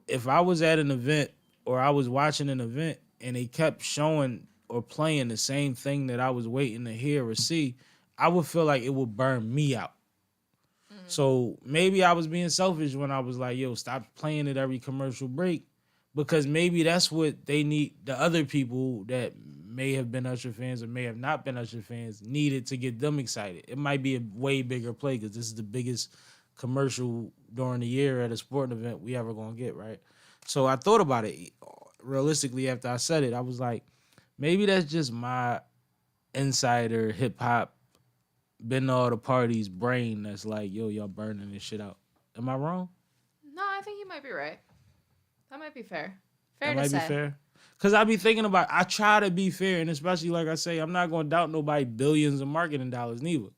if I was at an event or I was watching an event and they kept showing or playing the same thing that I was waiting to hear or see, I would feel like it would burn me out. So maybe I was being selfish when I was like, yo, stop playing at every commercial break, because maybe that's what they need. The other people that may have been Usher fans or may have not been Usher fans needed to get them excited. It might be a way bigger play because this is the biggest commercial during the year at a sporting event we ever going to get, right? So I thought about it realistically after I said it. I was like, maybe that's just my insider hip-hop been to all the parties brain that's like, yo, y'all burning this shit out. Am I wrong? No, I think you might be right. That might be fair. Fair That to say. might be fair. Because I be thinking about, I try to be fair, and especially like I say, I'm not going to doubt nobody billions of marketing dollars neither.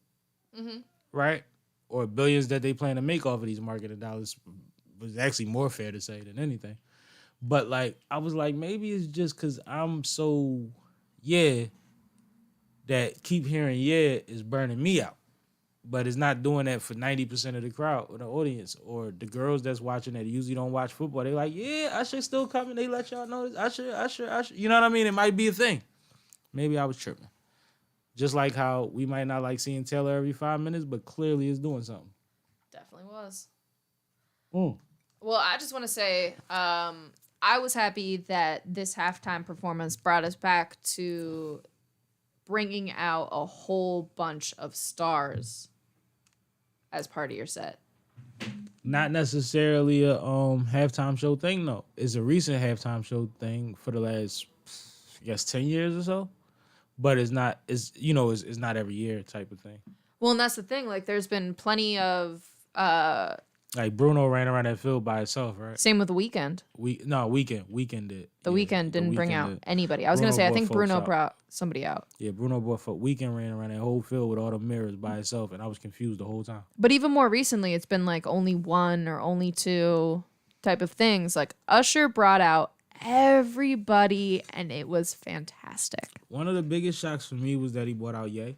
Mm-hmm. Right? Or billions that they plan to make off of these marketing dollars was actually more fair to say than anything. But like, I was like, maybe it's just because I'm so, that keep hearing is burning me out. But it's not doing that for 90% of the crowd or the audience or the girls that's watching that usually don't watch football. They like, Usher still coming. They let y'all know this. Usher. You know what I mean? It might be a thing. Maybe I was tripping. Just like how we might not like seeing Taylor every 5 minutes, but clearly it's doing something. Definitely was. Mm. Well, I just want to say I was happy that this halftime performance brought us back to bringing out a whole bunch of stars as part of your set. Not necessarily a halftime show thing, though. It's a recent halftime show thing for the last, I guess, 10 years or so. But it's not not every year type of thing. Well, and that's the thing. Like, there's been plenty of like Bruno ran around that field by itself, right? same with The Weeknd. Weeknd did. The Weeknd didn't bring out anybody. I was Bruno gonna say I brought think Bruno folks out. brought somebody out. Yeah, Bruno brought Weeknd ran around that whole field with all the mirrors by itself, and I was confused the whole time. But even more recently, it's been like only one or only two type of things. Like Usher brought out everybody, and it was fantastic. One of the biggest shocks for me was that he brought out Ye.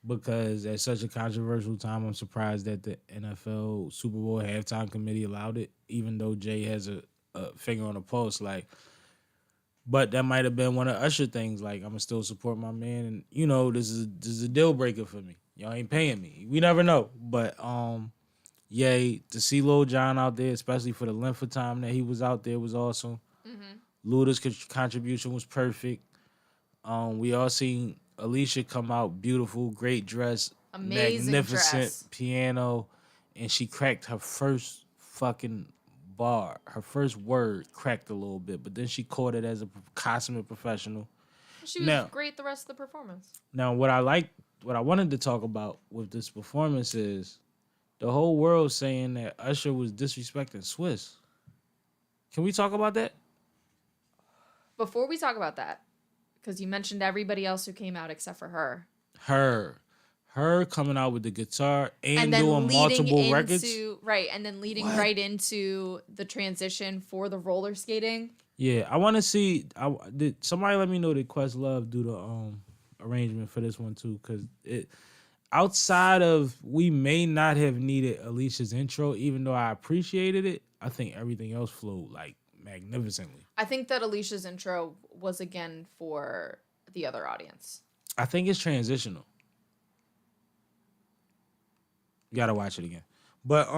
Because at such a controversial time, I'm surprised that the NFL Super Bowl halftime committee allowed it, even though Jay has a finger on the pulse. Like, but that might have been one of Usher things. Like, I'm gonna still support my man, and this is a deal breaker for me. Y'all ain't paying me. We never know. But Ye, to see Lil Jon out there, especially for the length of time that he was out there, was awesome. Mm-hmm. Luda's contribution was perfect. We all seen Alicia come out beautiful, great dress, Amazing magnificent dress. piano, and she cracked her first fucking bar. Her first word cracked a little bit, but then she caught it as a consummate professional. She was great the rest of the performance. Now, what I wanted to talk about with this performance is the whole world saying that Usher was disrespecting Swiss. Can we talk about that? Before we talk about that, because you mentioned everybody else who came out except for her. Her coming out with the guitar and then doing multiple records. Right, and then leading right into the transition for the roller skating. Yeah, I want to see. Did somebody let me know that Questlove do the arrangement for this one too? Because outside of we may not have needed Alicia's intro, even though I appreciated it, I think everything else flowed like magnificently. I think that Alicia's intro was again for the other audience. I think it's transitional. You gotta watch it again. But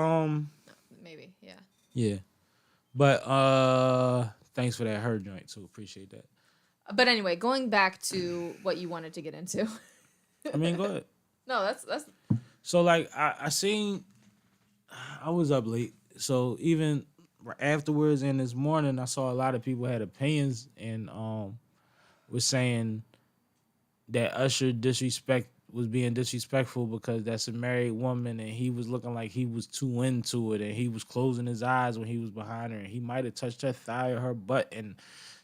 Maybe, yeah. yeah. But thanks for that her joint too. Appreciate that. But anyway, going back to what you wanted to get into. I mean, go ahead. No, that's So like I was up late So even afterwards and this morning, I saw a lot of people had opinions and was saying that Usher was being disrespectful because that's a married woman and he was looking like he was too into it and he was closing his eyes when he was behind her and he might have touched her thigh or her butt and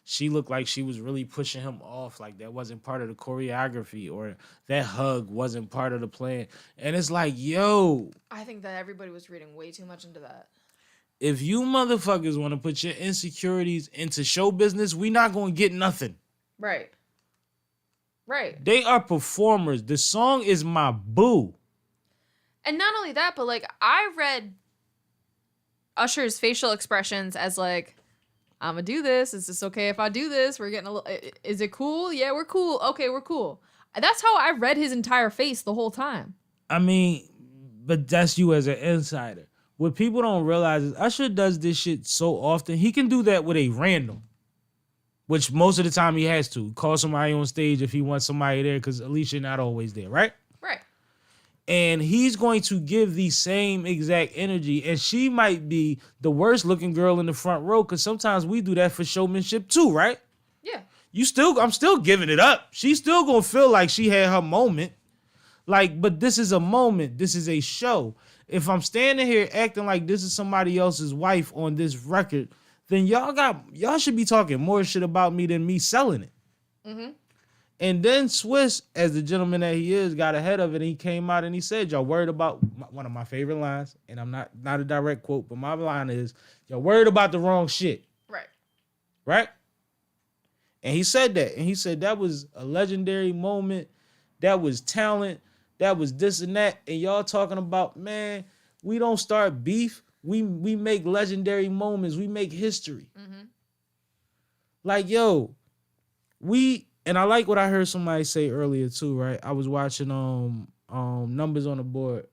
she looked like she was really pushing him off, like that wasn't part of the choreography or that hug wasn't part of the plan. And it's like, yo, I think that everybody was reading way too much into that. if you motherfuckers want to put your insecurities into show business, we not going to get nothing. Right. Right. They are performers. The song is my boo. And not only that, but like I read Usher's facial expressions as like, I'm gonna do this. Is this okay if I do this? We're getting a little. Is it cool? Yeah, we're cool. Okay, we're cool. That's how I read his entire face the whole time. I mean, but that's you as an insider. What people don't realize is Usher does this shit so often. He can do that with a random, which most of the time he has to. Call somebody on stage if he wants somebody there because Alicia not always there, right? Right. And he's going to give the same exact energy. And she might be the worst looking girl in the front row because sometimes we do that for showmanship too, right? Yeah. I'm still giving it up. She's still gonna feel like she had her moment. Like, but this is a moment. This is a show. If I'm standing here acting like this is somebody else's wife on this record, then y'all should be talking more shit about me than me selling it. Mm-hmm. And then Swiss, as the gentleman that he is, got ahead of it and he came out and he said, y'all worried about one of my favorite lines, and I'm not a direct quote, but my line is, y'all worried about the wrong shit. Right. Right? And he said that. And he said that was a legendary moment. That was talent. That was this and that. And y'all talking about, man, we don't start beef. We make legendary moments. We make history. Mm-hmm. Like, yo, and I like what I heard somebody say earlier too, right? I was watching Numbers on the Board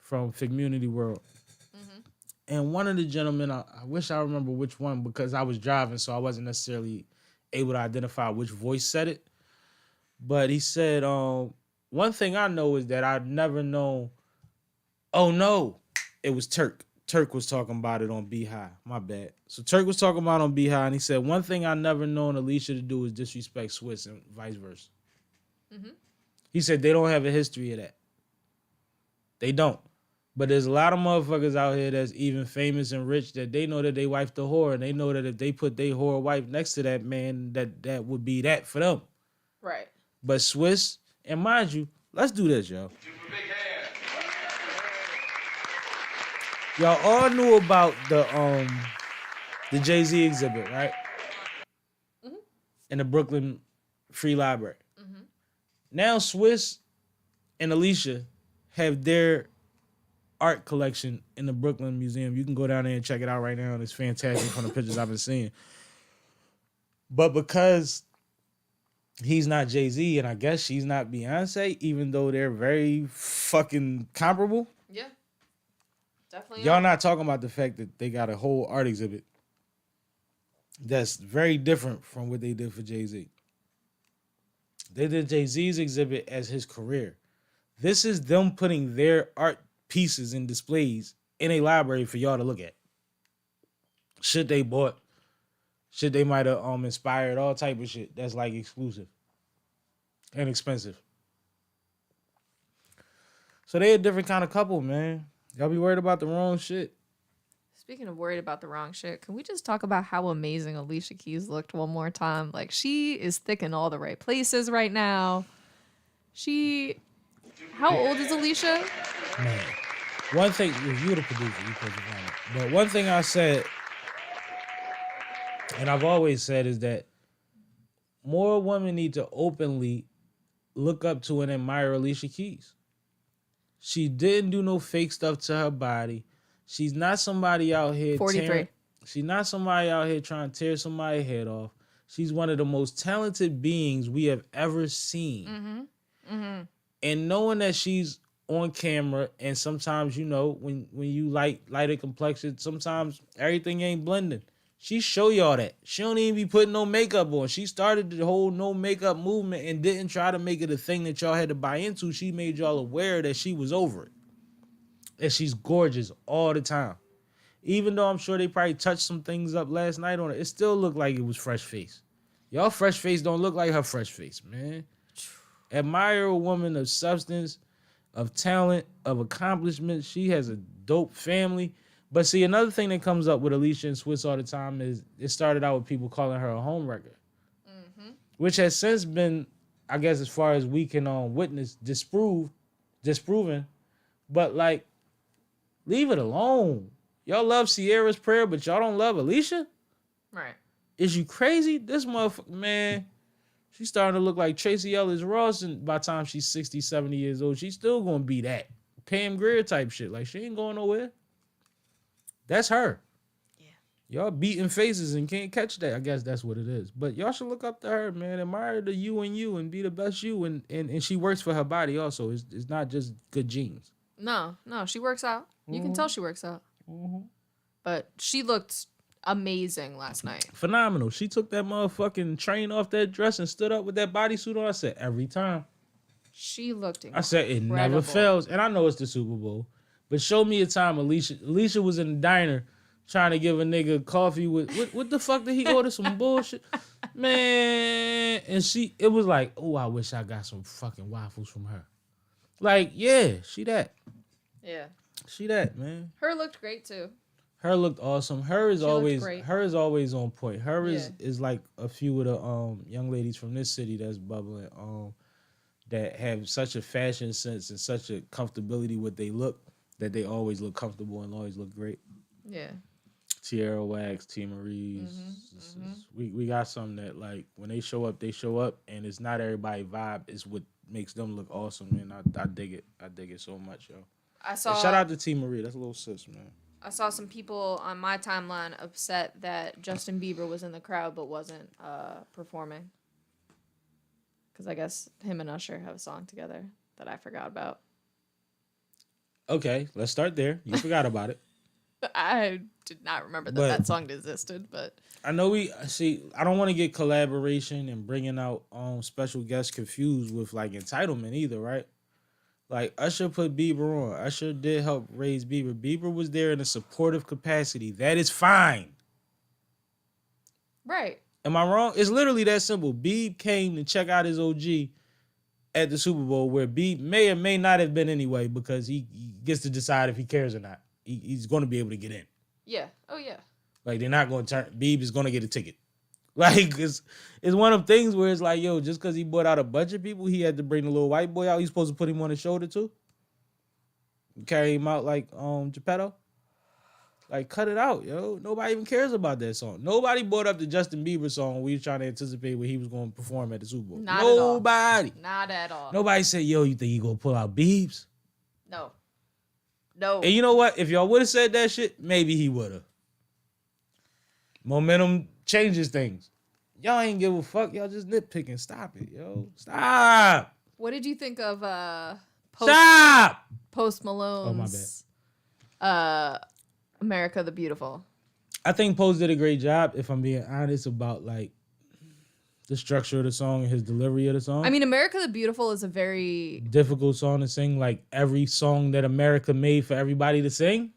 from Community World. Mm-hmm. And one of the gentlemen, I wish I remember which one because I was driving, so I wasn't necessarily able to identify which voice said it. But he said, one thing I know is that I've never known, oh no, it was Turk. Turk was talking about it on Beehive. My bad. So Turk was talking about it on Beehive, and he said, one thing I never known Alicia to do is disrespect Swiss and vice versa. Mm-hmm. He said they don't have a history of that. They don't. But there's a lot of motherfuckers out here that's even famous and rich that they know that they wife the whore, and they know that if they put their whore wife next to that man, that would be that for them. Right. But Swiss, and mind you, let's do this, y'all. Y'all all knew about the Jay-Z exhibit, right? Mm-hmm. In the Brooklyn Free Library. Mm-hmm. Now Swiss and Alicia have their art collection in the Brooklyn Museum. You can go down there and check it out right now. It's fantastic from the pictures I've been seeing. But because he's not Jay-Z and I guess she's not Beyonce, even though they're very fucking comparable. Yeah. Definitely. Y'all not talking about the fact that they got a whole art exhibit that's very different from what they did for Jay-Z. They did Jay-Z's exhibit as his career. This is them putting their art pieces and displays in a library for y'all to look at. Shit they bought. Shit they might have inspired, all type of shit that's like exclusive and expensive. So they a different kind of couple, man. Y'all be worried about the wrong shit. Speaking of worried about the wrong shit, can we just talk about how amazing Alicia Keys looked one more time? Like, she is thick in all the right places right now. How old is Alicia? Man, one thing, if you're the producer, you supposed to find it. But one thing I said, and I've always said, is that more women need to openly look up to and admire Alicia Keys. She didn't do no fake stuff to her body. She's not somebody out here 43. She's not somebody out here trying to tear somebody's head off. She's one of the most talented beings we have ever seen. Mm-hmm. Mm-hmm. And knowing that she's on camera, and sometimes, you know, when you lighter complexion, sometimes everything ain't blending. She show y'all that. She don't even be putting no makeup on. She started the whole no makeup movement and didn't try to make it a thing that y'all had to buy into. She made y'all aware that she was over it. And she's gorgeous all the time. Even though I'm sure they probably touched some things up last night on it, it still looked like it was fresh face. Y'all fresh face don't look like her fresh face, man. Admire a woman of substance, of talent, of accomplishment. She has a dope family. But see, another thing that comes up with Alicia and Swiss all the time is it started out with people calling her a homewrecker, which has since been, I guess, as far as we can witness, disproven. But like, leave it alone. Y'all love Sierra's Prayer, but y'all don't love Alicia? Right. Is you crazy? This motherfucker, man, she's starting to look like Tracy Ellis Ross, and by the time she's 60, 70 years old, she's still going to be that Pam Grier type shit. Like, she ain't going nowhere. That's her. Yeah. Y'all beating faces and can't catch that. I guess that's what it is. But y'all should look up to her, man. Admire the you and be the best you. And she works for her body also. It's not just good genes. No, she works out. You can tell she works out. But she looked amazing last night. Phenomenal. She took that motherfucking train off that dress and stood up with that bodysuit on. I said, every time. She looked incredible. I said, it never fails. And I know it's the Super Bowl. But show me a time Alicia was in the diner trying to give a nigga coffee with, what the fuck did he order? Some bullshit? Man. And it was like, oh, I wish I got some fucking waffles from her. Like, yeah, she that. Yeah. She that, man. Her looked great too. Her looked awesome. Her is always on point. Her Yeah. is like a few of the young ladies from this city that's bubbling, that have such a fashion sense and such a comfortability with they look that they always look comfortable and always look great. Yeah. Tierra Wax, T. Marie's. We got some that like when they show up, and it's not everybody vibe. It's what makes them look awesome, man. I dig it. I dig it so much, yo. And shout out to T. Marie. That's a little sis, man. I saw some people on my timeline upset that Justin Bieber was in the crowd but wasn't performing. Because I guess him and Usher have a song together that I forgot about. Okay, let's start there. You forgot about it. I did not remember that song existed, but I know I don't want to get collaboration and bringing out special guests confused with like entitlement either, right? Like Usher put Bieber on. Usher did help raise Bieber. Bieber was there in a supportive capacity. That is fine. right. Am I wrong? It's literally that simple. Bieb came to check out his OG at the Super Bowl, where Bieb may or may not have been anyway, because he gets to decide if he cares or not. He's going to be able to get in. Yeah. Oh yeah. Like, they're not going to turn. Bieb is going to get a ticket. Like, it's one of them things where it's like, yo, just because he brought out a bunch of people, he had to bring the little white boy out. He's supposed to put him on his shoulder too. Carry him out like Geppetto. Like, cut it out, yo. Nobody even cares about that song. Nobody brought up the Justin Bieber song we were trying to anticipate when he was going to perform at the Super Bowl. Nobody. Not at all. Nobody said, yo, you think he going to pull out Biebs? No. And you know what? If y'all would have said that shit, maybe he would have. Momentum changes things. Y'all ain't give a fuck. Y'all just nitpicking. Stop it, yo. Stop. What did you think of Stop. Post Malone's America the Beautiful? I think Post did a great job, if I'm being honest, about like the structure of the song and his delivery of the song. I mean, America the Beautiful is a very difficult song to sing, like every song that America made for everybody to sing.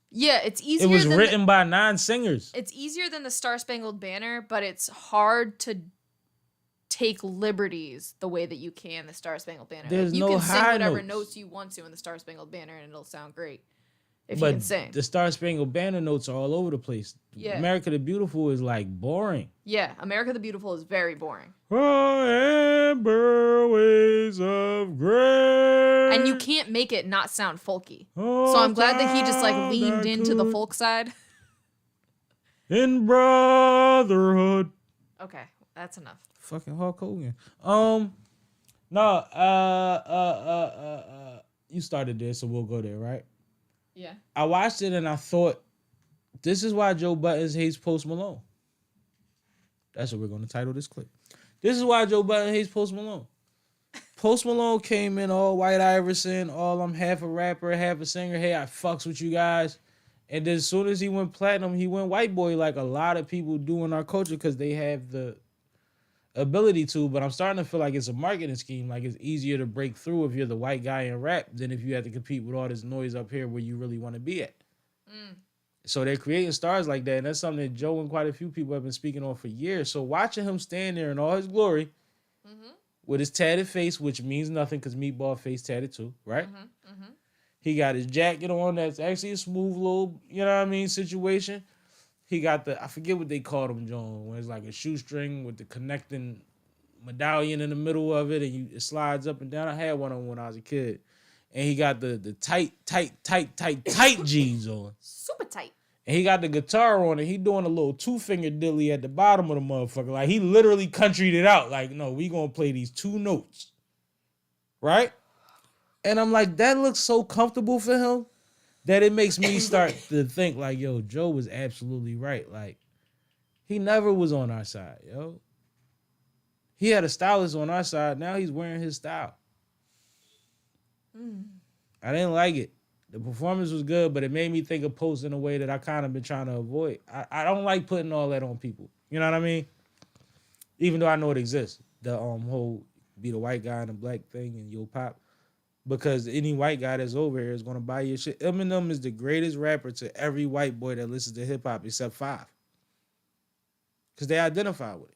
Yeah, it's easier. It was written by non-singers. It's easier than the Star Spangled Banner, but it's hard to take liberties the way that you can the Star Spangled Banner. There's you no can sing high whatever notes. notes you want to in the Star Spangled Banner, and it'll sound great if But you can sing. the Star Spangled Banner notes are all over the place. Yeah. America the Beautiful is like boring. Yeah, America the Beautiful is very boring. Amber ways of grace. And you can't make it not sound folky. So I'm glad that he just like leaned into the folk side. In brotherhood. Okay, that's enough. Fucking Hulk Hogan. You started there, so we'll go there, right? Yeah. I watched it and I thought, this is why Joe Buttons hates Post Malone. That's what we're going to title this clip. This is why Joe Budden hates Post Malone. Post Malone came in all White Iverson, all I'm half a rapper, half a singer. Hey, I fucks with you guys. And then as soon as he went platinum, he went white boy like a lot of people do in our culture because they have the ability to. But I'm starting to feel like it's a marketing scheme. Like it's easier to break through if you're the white guy in rap than if you have to compete with all this noise up here where you really want to be at. So they're creating stars like that, and that's something that Joe and quite a few people have been speaking on for years. So watching him stand there in all his glory, with his tatted face, which means nothing because Meatball face tatted too, right? He got his jacket on that's actually a smooth little, you know what I mean, situation. He got I forget what they called him, John, when it's like a shoestring with the connecting medallion in the middle of it, and it slides up and down. I had one on when I was a kid. And he got the tight jeans on. Super tight. And he got the guitar on, and he doing a little 2-finger dilly at the bottom of the motherfucker. Like, he literally countryed it out. Like, no, we gonna play these 2 notes. Right? And I'm like, that looks so comfortable for him that it makes me start to think, like, yo, Joe was absolutely right. Like, he never was on our side, yo. He had a stylist on our side. Now he's wearing his style. I didn't like it. The performance was good, but it made me think of Post in a way that I kind of been trying to avoid. I don't like putting all that on people. You know what I mean? Even though I know it exists. The whole be the white guy and the black thing and you'll pop. Because any white guy that's over here is going to buy your shit. Eminem is the greatest rapper to every white boy that listens to hip-hop except 5. Because they identify with it.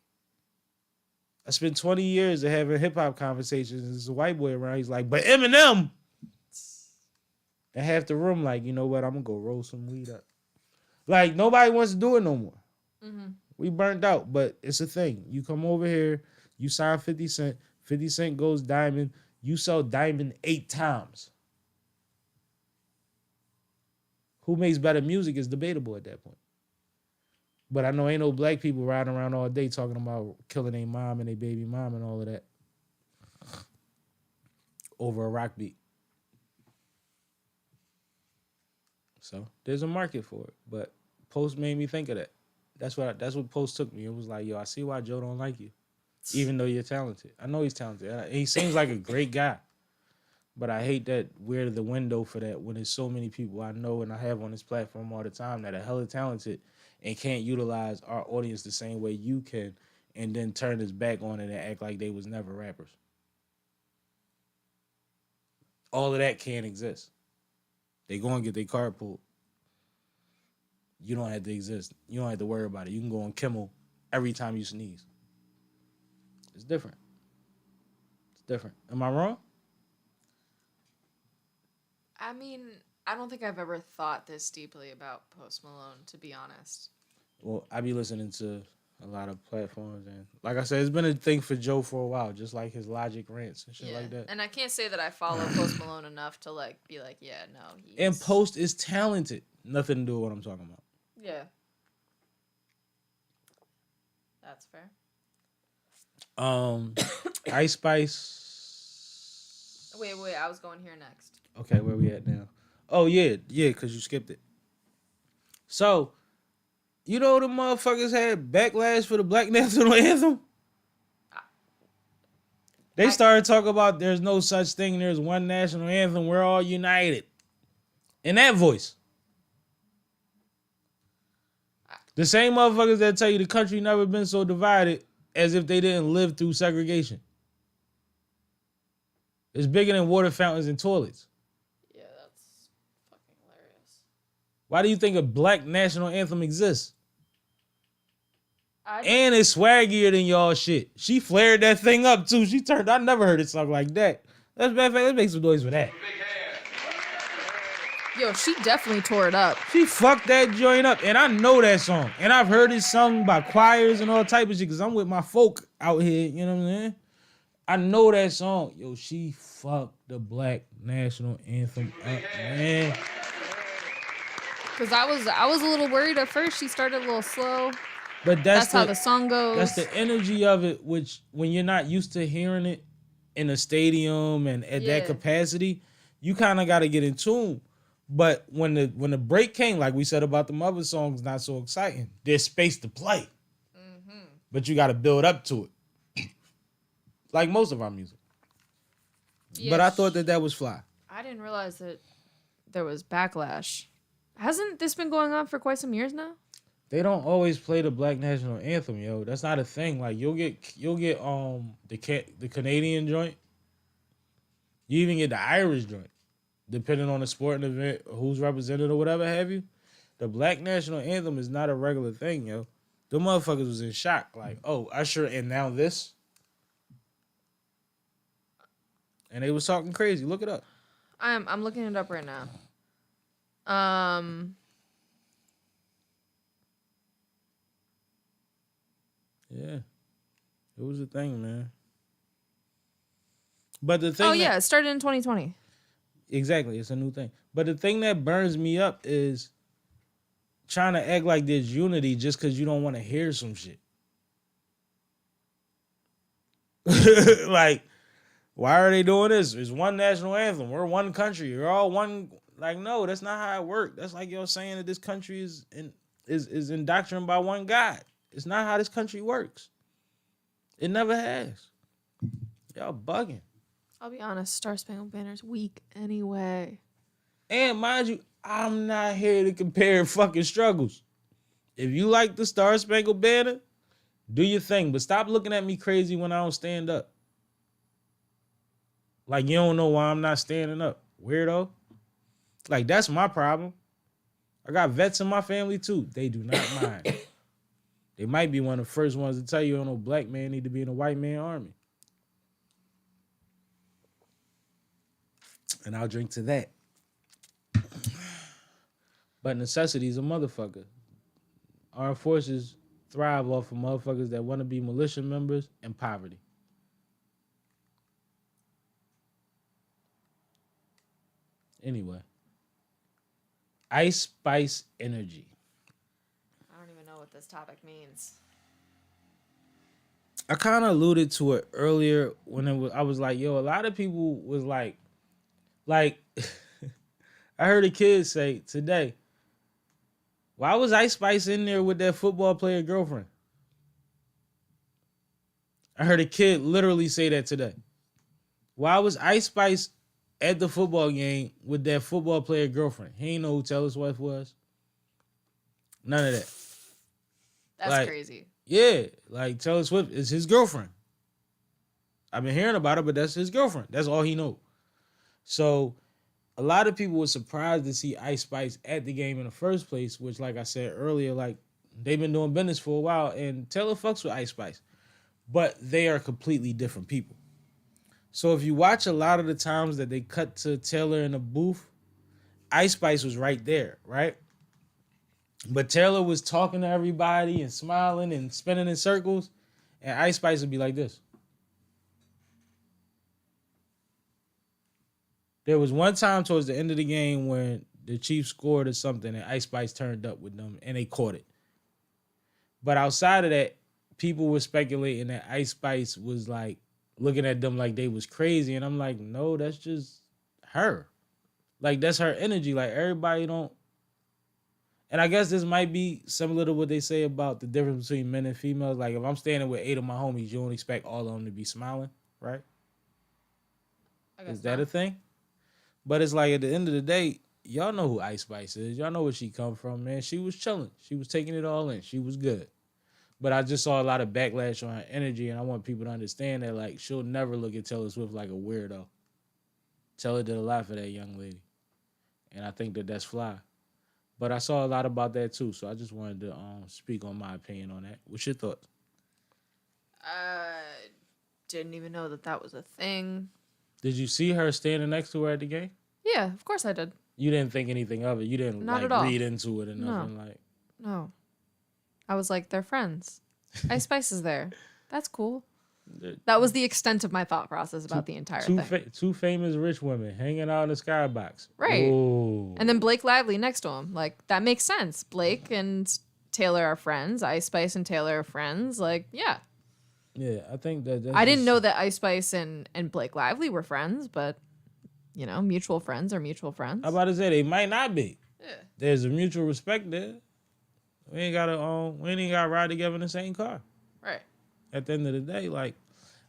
I spent 20 years of having hip-hop conversations. There's a white boy around. He's like, but Eminem... And half the room like, you know what, I'm going to go roll some weed up. Like, nobody wants to do it no more. We burnt out, but it's a thing. You come over here, you sign 50 Cent, 50 Cent goes diamond, you sell diamond 8 times. Who makes better music is debatable at that point. But I know ain't no black people riding around all day talking about killing their mom and their baby mom and all of that over a rock beat. So there's a market for it, but Post made me think of that. That's what Post took me. It was like, yo, I see why Joe don't like you, even though you're talented. I know he's talented. He seems like a great guy, but I hate that we're the window for that when there's so many people I know and I have on this platform all the time that are hella talented and can't utilize our audience the same way you can, and then turn his back on it and act like they was never rappers. All of that can't exist. They go and get their card pulled. You don't have to exist. You don't have to worry about it. You can go on Kimmel every time you sneeze. It's different. It's different. Am I wrong? I mean, I don't think I've ever thought this deeply about Post Malone, to be honest. Well, I be listening to a lot of platforms, and like I said, it's been a thing for Joe for a while, just like his Logic rants and shit like that. And I can't say that I follow Post Malone enough to like be like, yeah, no. And Post is talented. Nothing to do with what I'm talking about. Yeah. That's fair. Ice Spice. Wait, I was going here next. Okay, where we at now? Oh yeah, because you skipped it. So, you know the motherfuckers had backlash for the Black National Anthem? They started talking about there's no such thing, there's one national anthem, we're all united. In that voice. The same motherfuckers that tell you the country never been so divided as if they didn't live through segregation. It's bigger than water fountains and toilets. Yeah, that's fucking hilarious. Why do you think a Black national anthem exists? And it's swaggier than y'all shit. She flared that thing up too. I never heard it sung like that. Let's make some noise for that. Yo, she definitely tore it up. She fucked that joint up. And I know that song. And I've heard it sung by choirs and all type of shit because I'm with my folk out here. You know what I'm saying? I know that song. Yo, she fucked the Black national anthem up, man. Because I was a little worried at first. She started a little slow. But that's how the song goes. That's the energy of it, which when you're not used to hearing it in a stadium and at that capacity, you kind of got to get in tune. But when the break came, like we said about the other songs, not so exciting. There's space to play, but you got to build up to it, like most of our music. Yeah, but I thought that was fly. I didn't realize that there was backlash. Hasn't this been going on for quite some years now? They don't always play the Black national anthem, yo. That's not a thing. Like you'll get the Canadian joint. You even get the Irish joint, depending on the sporting event, who's represented or whatever have you. The Black National Anthem is not a regular thing, yo. The motherfuckers was in shock. Like, oh, Usher and now this? And they was talking crazy. Look it up. I'm looking it up right now. Yeah. It was a thing, man. But the thing Oh yeah, it started in 2020. Exactly, it's a new thing. But the thing that burns me up is trying to act like there's unity just because you don't want to hear some shit. Like, why are they doing this? It's one national anthem. We're one country. We're all one. Like, no, that's not how it works. That's like y'all saying that this country is indoctrinated by one God. It's not how this country works. It never has. Y'all bugging. I'll be honest, Star Spangled Banner's weak anyway. And mind you, I'm not here to compare fucking struggles. If you like the Star Spangled Banner, do your thing. But stop looking at me crazy when I don't stand up. Like, you don't know why I'm not standing up. Weirdo. Like, that's my problem. I got vets in my family, too. They do not mind. They might be one of the first ones to tell you, no black man need to be in a white man army. And I'll drink to that. But necessity is a motherfucker. Armed forces thrive off of motherfuckers that want to be militia members and poverty. Anyway. Ice Spice Energy. I don't even know what this topic means. I kind of alluded to it earlier when I was like, yo, a lot of people was like, I heard a kid say today, why was Ice Spice in there with that football player girlfriend? I heard a kid literally say that today. Why was Ice Spice at the football game with that football player girlfriend? He ain't know who Taylor Swift was. None of that. That's crazy. Yeah, like Taylor Swift is his girlfriend. I've been hearing about it, but that's his girlfriend. That's all he knows. So a lot of people were surprised to see Ice Spice at the game in the first place, which, like I said earlier, like they've been doing business for a while, and Taylor fucks with Ice Spice. But they are completely different people. So if you watch a lot of the times that they cut to Taylor in the booth, Ice Spice was right there, right? But Taylor was talking to everybody and smiling and spinning in circles, and Ice Spice would be like this. There was one time towards the end of the game when the Chiefs scored or something and Ice Spice turned up with them and they caught it. But outside of that, people were speculating that Ice Spice was like looking at them like they was crazy. And I'm like, no, that's just her. Like, that's her energy. Like, everybody don't. And I guess this might be similar to what they say about the difference between men and females. Like, if I'm standing with 8 of my homies, you don't expect all of them to be smiling, right? Is that a thing? But it's like, at the end of the day, y'all know who Ice Spice is. Y'all know where she come from, man. She was chilling. She was taking it all in. She was good. But I just saw a lot of backlash on her energy, and I want people to understand that, like, she'll never look at Taylor Swift like a weirdo. Taylor did a lot for that young lady. And I think that that's fly. But I saw a lot about that, too, so I just wanted to speak on my opinion on that. What's your thoughts? Didn't even know that was a thing. Did you see her standing next to her at the game? Yeah, of course I did. You didn't think anything of it. You didn't Not at all. read into it or nothing. No. Like, no. I was like, they're friends. Ice Spice is there. That's cool. That was the extent of my thought process about the entire thing. Two famous rich women hanging out in the skybox. Right. Ooh. And then Blake Lively next to him. Like, that makes sense. Blake and Taylor are friends. Ice Spice and Taylor are friends. Like, yeah. Yeah, I think that's I didn't know that Ice Spice and Blake Lively were friends, but, you know, mutual friends are mutual friends. I'm about to say they might not be. Yeah. There's a mutual respect there. We ain't gotta ride together in the same car. Right. At the end of the day, like,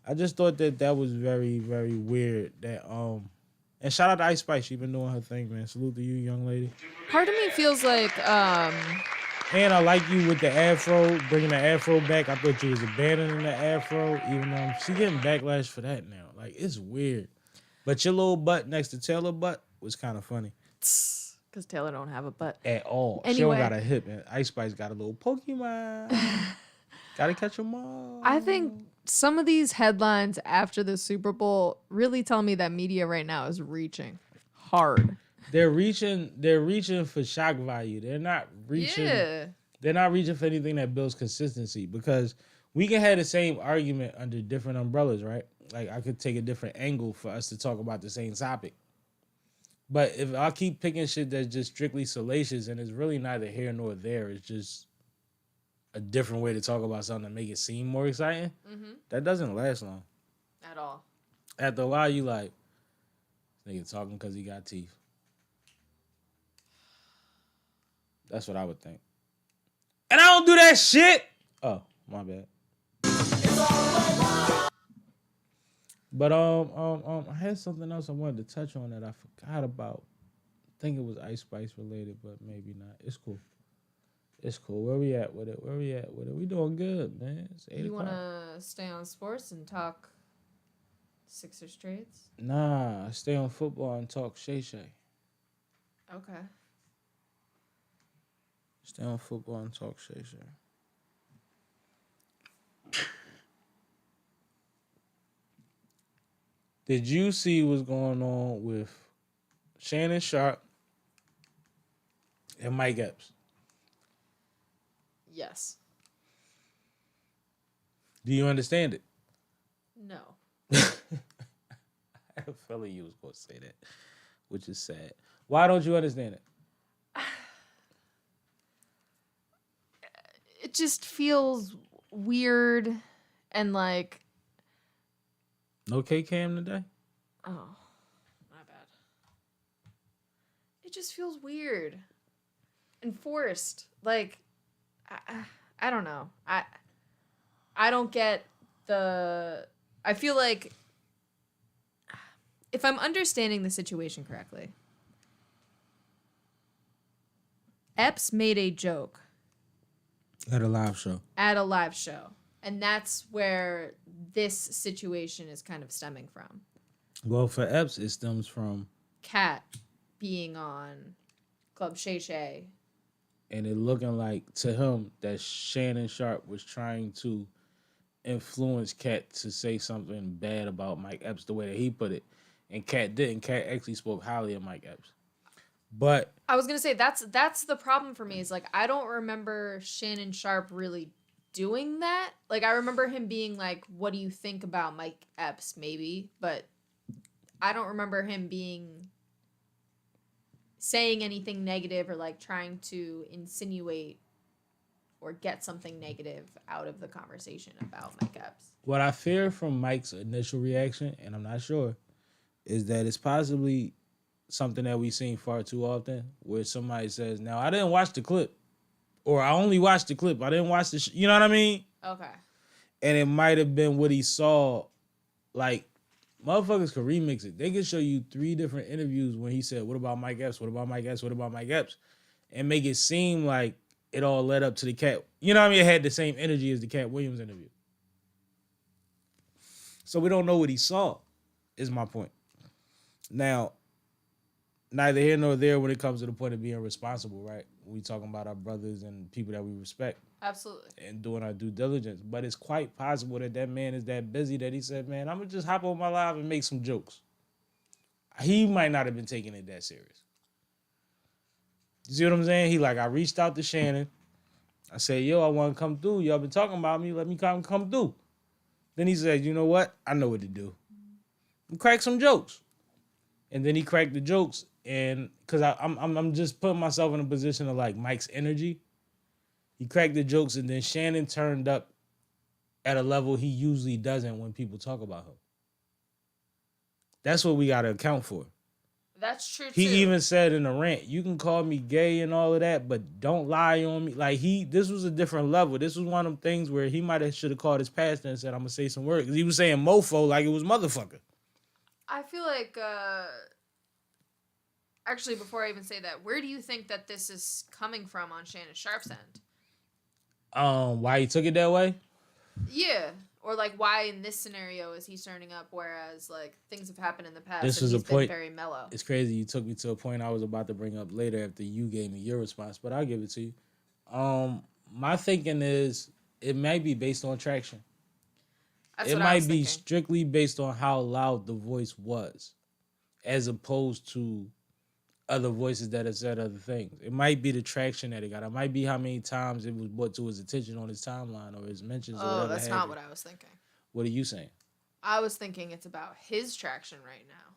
I just thought that was very, very weird. That and shout out to Ice Spice. She been doing her thing, man. Salute to you, young lady. Part of me feels like And I like you with the afro, bringing the afro back. I thought you was abandoning the afro, even though she getting backlash for that now. Like, it's weird. But your little butt next to Taylor butt was kind of funny. Because Taylor don't have a butt. At all. She Anyway. don't got a hip, and Ice Spice got a little Pokemon. Gotta catch them all. I think some of these headlines after the Super Bowl really tell me that media right now is reaching hard. They're reaching for shock value. They're not reaching. Yeah. They're not reaching for anything that builds consistency, because we can have the same argument under different umbrellas, right? Like, I could take a different angle for us to talk about the same topic. But if I keep picking shit that's just strictly salacious and it's really neither here nor there, it's just a different way to talk about something to make it seem more exciting, that doesn't last long. At all. After a while, you like, this nigga talking because he got teeth. That's what I would think. And I don't do that shit. Oh, my bad. But I had something else I wanted to touch on that I forgot about. I think it was Ice Spice related, but maybe not. It's cool. It's cool. Where we at with it? We doing good, man. It's 8 You o'clock. want to stay on sports and talk Sixers trades? Nah, I stay on football and talk Shay Shay. Okay. Stay on football and talk Shay Shay. Did you see what's going on with Shannon Sharp and Mike Epps? Yes. Do you understand it? No. I had a feeling you was going to say that, which is sad. Why don't you understand it? It just feels weird and like... No K-Cam today? Oh, my bad. It just feels weird and forced. Like, I don't know. I don't get the... I feel like if I'm understanding the situation correctly, Epps made a joke At a live show. And that's where this situation is kind of stemming from. Well, for Epps, it stems from... Kat being on Club Shay Shay. And it looking like, to him, that Shannon Sharp was trying to influence Kat to say something bad about Mike Epps the way that he put it. And Kat didn't. Kat actually spoke highly of Mike Epps. But... I was going to say, that's the problem for me, is like, I don't remember Shannon Sharp really doing that. Like, I remember him being like, what do you think about Mike Epps, maybe? But I don't remember him saying anything negative or like trying to insinuate or get something negative out of the conversation about Mike Epps. What I fear from Mike's initial reaction, and I'm not sure, is that it's possibly something that we've seen far too often, where somebody says, now, I didn't watch the clip. Or I only watched the clip. I didn't watch the you know what I mean? Okay. And it might have been what he saw. Like, motherfuckers could remix it. They could show you 3 different interviews when he said, what about Mike Epps? What about Mike Epps? What about Mike Epps? And make it seem like it all led up to the Cat. You know what I mean? It had the same energy as the Cat Williams interview. So we don't know what he saw, is my point. Now, neither here nor there when it comes to the point of being responsible, right? We talking about our brothers and people that we respect. Absolutely. And doing our due diligence. But it's quite possible that man is that busy that he said, man, I'm going to just hop on my live and make some jokes. He might not have been taking it that serious. You see what I'm saying? He like, I reached out to Shannon. I said, yo, I want to come through. Y'all been talking about me. Let me come through. Then he said, you know what? I know what to do. Crack some jokes. And then he cracked the jokes. And because I'm just putting myself in a position of like Mike's energy. He cracked the jokes, and then Shannon turned up at a level he usually doesn't when people talk about him. That's what we got to account for. That's true, too. He even said in a rant, you can call me gay and all of that, but don't lie on me. Like, this was a different level. This was one of them things where he might have should have called his pastor and said, I'm going to say some words. Because he was saying mofo like it was motherfucker. I feel like, actually, before I even say that, where do you think that this is coming from on Shannon Sharp's end? Why he took it that way? Yeah. Or like, why in this scenario is he turning up, whereas like things have happened in the past This and is a he's been point. very mellow. It's crazy. You took me to a point I was about to bring up later after you gave me your response, but I'll give it to you. My thinking is it might be based on traction. That's It what I was might be thinking. strictly based on how loud the voice was, as opposed to other voices that have said other things. It might be the traction that it got. It might be how many times it was brought to his attention on his timeline or his mentions or Oh, whatever. that's not what I was thinking. What are you saying? I was thinking it's about his traction right now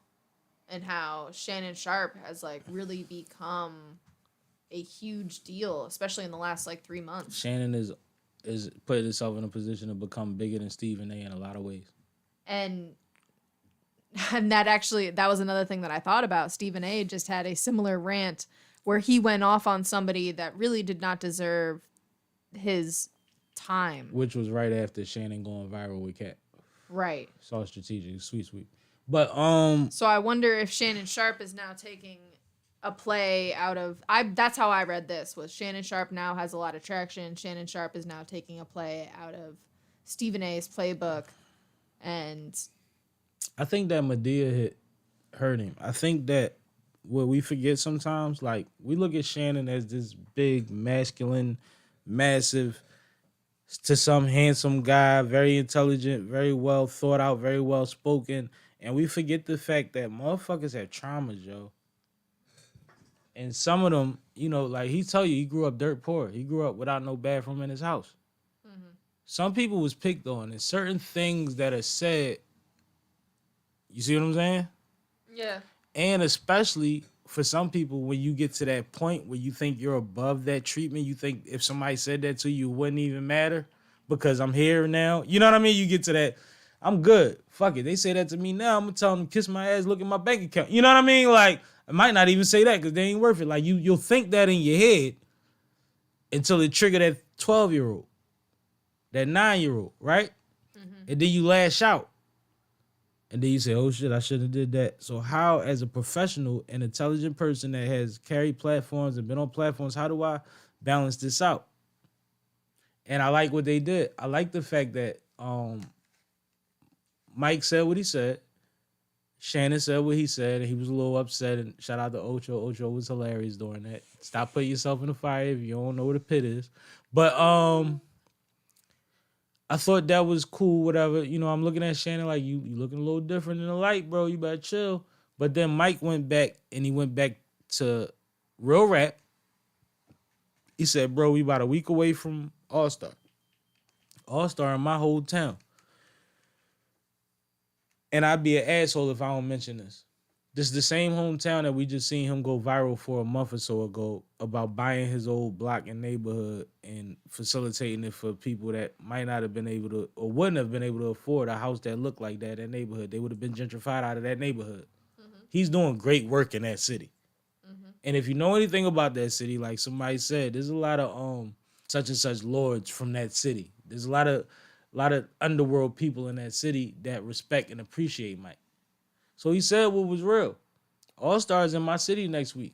and how Shannon Sharp has like really become a huge deal, especially in the last like 3 months. Shannon is putting himself in a position to become bigger than Stephen A. in a lot of ways. And that was another thing that I thought about. Stephen A. just had a similar rant where he went off on somebody that really did not deserve his time. Which was right after Shannon going viral with Cat. Right. It's all strategic, sweet. But So I wonder if Shannon Sharp is now taking a play out of that's how I read this, was Shannon Sharp now has a lot of traction. Shannon Sharp is now taking a play out of Stephen A.'s playbook. And I think that Medea hurt him. I think that what we forget sometimes, like we look at Shannon as this big, masculine, massive, to some handsome guy, very intelligent, very well thought out, very well spoken. And we forget the fact that motherfuckers have traumas, yo. And some of them, you know, like he tell you, he grew up dirt poor. He grew up without no bathroom in his house. Mm-hmm. Some people was picked on, and certain things that are said, you see what I'm saying? yeah. And especially for some people, when you get to that point where you think you're above that treatment, you think if somebody said that to you, it wouldn't even matter because I'm here now. You know what I mean? You get to that, I'm good. Fuck it. They say that to me now. I'm going to tell them, kiss my ass, look at my bank account. You know what I mean? Like, I might not even say that because they ain't worth it. Like, you'll think that in your head until it trigger that 12-year-old, that 9-year-old, right? Mm-hmm. And then you lash out. And then you say, oh, shit, I shouldn't have did that. So how, as a professional and intelligent person that has carried platforms and been on platforms, how do I balance this out? And I like what they did. I like the fact that Mike said what he said. Shannon said what he said, and he was a little upset. And shout out to Ocho. Ocho was hilarious during that. Stop putting yourself in the fire if you don't know where the pit is. But I thought that was cool, whatever. You know, I'm looking at Shannon like, you looking a little different in the light, bro. You better chill. But then Mike went back, and he went back to real rap. He said, bro, we about a week away from All-Star. All-Star in my whole town. And I'd be an asshole if I don't mention this. This is the same hometown that we just seen him go viral for a month or so ago about buying his old block and neighborhood and facilitating it for people that might not have been able to or wouldn't have been able to afford a house that looked like that neighborhood. They would have been gentrified out of that neighborhood. Mm-hmm. He's doing great work in that city. Mm-hmm. And if you know anything about that city, like somebody said, there's a lot of such and such lords from that city. There's a lot of underworld people in that city that respect and appreciate Mike. So he said what was real. All-Stars in my city next week.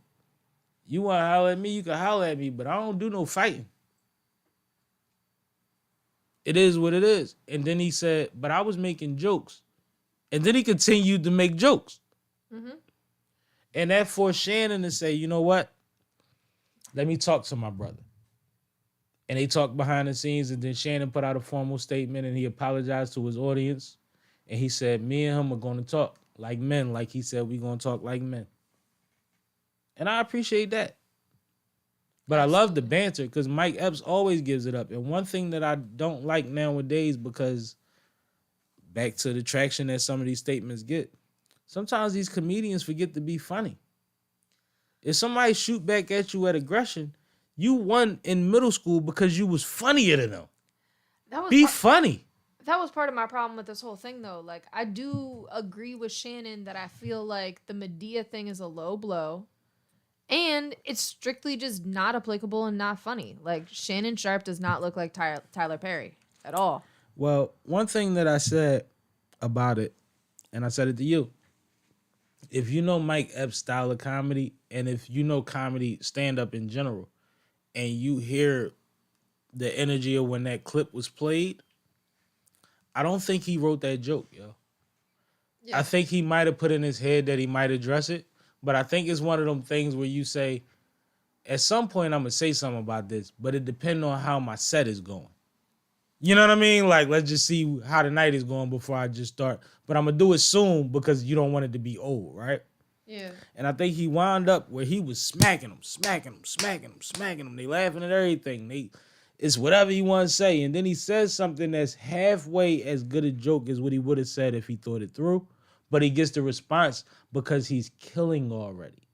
You want to holler at me, you can holler at me, but I don't do no fighting. It is what it is. And then he said, but I was making jokes. And then he continued to make jokes. Mm-hmm. And that forced Shannon to say, you know what? Let me talk to my brother. And they talked behind the scenes, and then Shannon put out a formal statement, and he apologized to his audience. And he said, me and him are going to talk like men, like he said, we going to talk like men. And I appreciate that. But I love the banter because Mike Epps always gives it up. And one thing that I don't like nowadays, because back to the traction that some of these statements get, sometimes these comedians forget to be funny. If somebody shoot back at you at aggression, you won in middle school because you was funnier than them. Be funny. That was part of my problem with this whole thing, though. Like, I do agree with Shannon that I feel like the Medea thing is a low blow. And it's strictly just not applicable and not funny. Like, Shannon Sharp does not look like Tyler Perry at all. Well, one thing that I said about it, and I said it to you, if you know Mike Epps' style of comedy, and if you know comedy stand-up in general, and you hear the energy of when that clip was played, I don't think he wrote that joke, yo. Yeah. I think he might have put in his head that he might address it, but I think it's one of them things where you say, at some point I'm gonna say something about this, but it depends on how my set is going. You know what I mean? Like, let's just see how the night is going before I just start. But I'm gonna do it soon because you don't want it to be old, right? Yeah. And I think he wound up where he was smacking them. They laughing at everything. It's whatever you want to say. And then he says something that's halfway as good a joke as what he would have said if he thought it through. But he gets the response because he's killing already.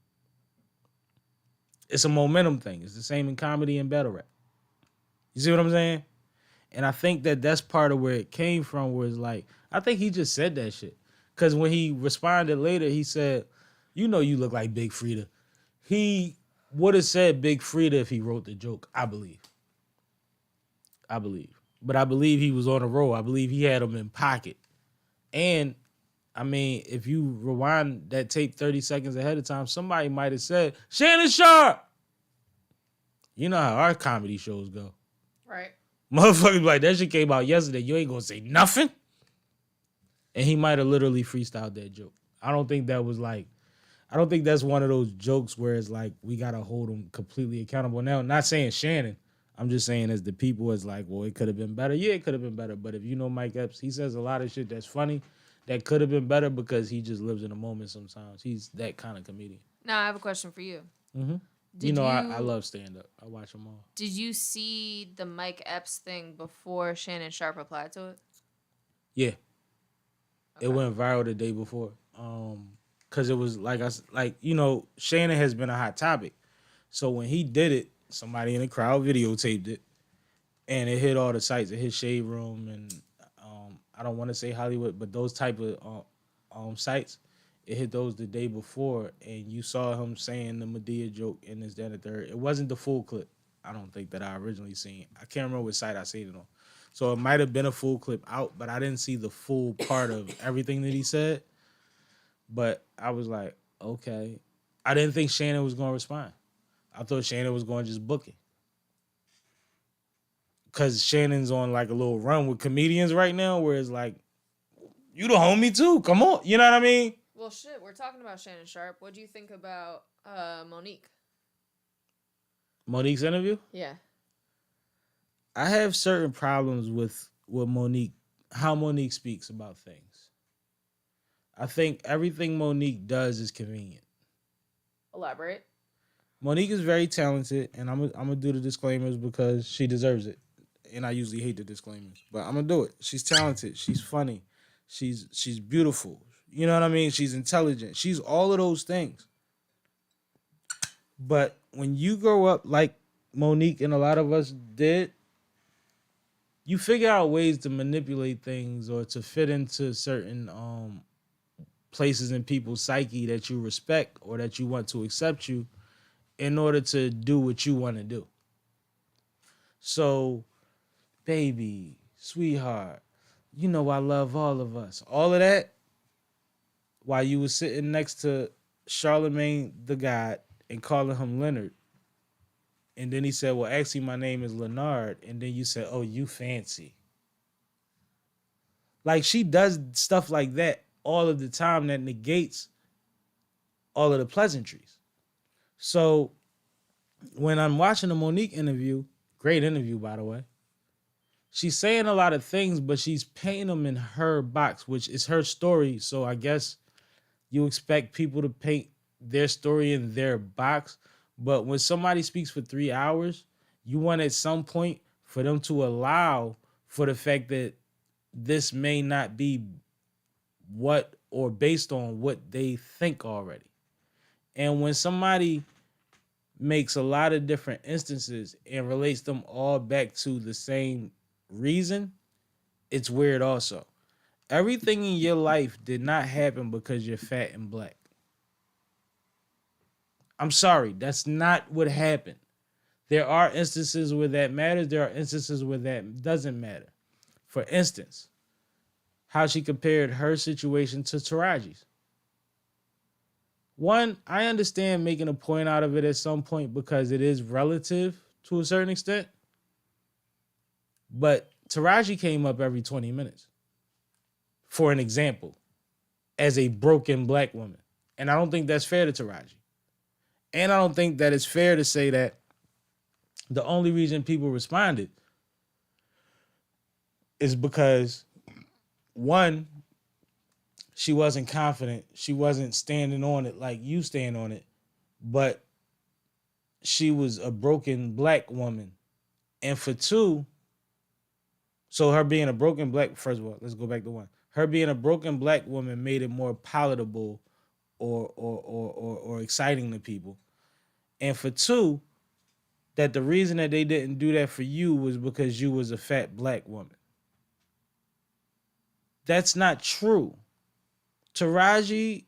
It's a momentum thing. It's the same in comedy and battle rap. You see what I'm saying? And I think that that's part of where it came from, where it's like, I think he just said that shit. Because when he responded later, he said, you know you look like Big Frida. He would have said Big Frida if he wrote the joke, I believe. But I believe he was on a roll. I believe he had him in pocket. And, I mean, if you rewind that tape 30 seconds ahead of time, somebody might have said, Shannon Sharp! You know how our comedy shows go. Right. Motherfuckers like, that shit came out yesterday. You ain't gonna say nothing? And he might have literally freestyled that joke. I don't think that's one of those jokes where it's like, we gotta hold him completely accountable. Now, not saying Shannon. I'm just saying as the people is like, well, it could have been better. Yeah, it could have been better. But if you know Mike Epps, he says a lot of shit that's funny that could have been better because he just lives in the moment sometimes. He's that kind of comedian. Now I have a question for you. Mm-hmm. I love stand-up. I watch them all. Did you see the Mike Epps thing before Shannon Sharp replied to it? Yeah. Okay. It went viral the day before. Cause it was Shannon has been a hot topic. So when he did it, somebody in the crowd videotaped it, and it hit all the sites. It hit Shade Room and I don't want to say Hollywood, but those type of sites. It hit those the day before, and you saw him saying the Medea joke in this, that, and the third. It wasn't the full clip. I don't think that I originally seen. I can't remember what site I seen it on. So it might have been a full clip out, but I didn't see the full part of everything that he said. But I was like, okay. I didn't think Shannon was going to respond. I thought Shannon was going to just book it. Because Shannon's on like a little run with comedians right now where it's like, you the homie too. Come on. You know what I mean? Well, shit, we're talking about Shannon Sharp. What do you think about Monique? Monique's interview? Yeah. I have certain problems with Monique, how Monique speaks about things. I think everything Monique does is convenient. Elaborate. Monique is very talented, and I'm gonna do the disclaimers because she deserves it. And I usually hate the disclaimers, but I'm gonna do it. She's talented. She's funny. She's beautiful. You know what I mean? She's intelligent. She's all of those things. But when you grow up like Monique and a lot of us did, you figure out ways to manipulate things or to fit into certain places in people's psyche that you respect or that you want to accept you in order to do what you want to do. So, baby, sweetheart, you know I love all of us. All of that while you were sitting next to Charlemagne the God and calling him Leonard. And then he said, well, actually, my name is Leonard. And then you said, oh, you fancy. Like, she does stuff like that all of the time that negates all of the pleasantries. So when I'm watching the Monique interview, great interview, by the way, she's saying a lot of things, but she's painting them in her box, which is her story. So I guess you expect people to paint their story in their box. But when somebody speaks for 3 hours, you want at some point for them to allow for the fact that this may not be what or based on what they think already. And when somebody makes a lot of different instances and relates them all back to the same reason, it's weird also. Everything in your life did not happen because you're fat and black. I'm sorry, that's not what happened. There are instances where that matters. There are instances where that doesn't matter. For instance, how she compared her situation to Taraji's. One, I understand making a point out of it at some point because it is relative to a certain extent. But Taraji came up every 20 minutes. for an example, as a broken black woman. And I don't think that's fair to Taraji. And I don't think that it's fair to say that the only reason people responded is because, one, she wasn't confident. She wasn't standing on it like you stand on it. But she was a broken black woman. And for two, so her being a broken black, first of all, let's go back to one. Her being a broken black woman made it more palatable or exciting to people. And for two, that the reason that they didn't do that for you was because you was a fat black woman. That's not true. Taraji,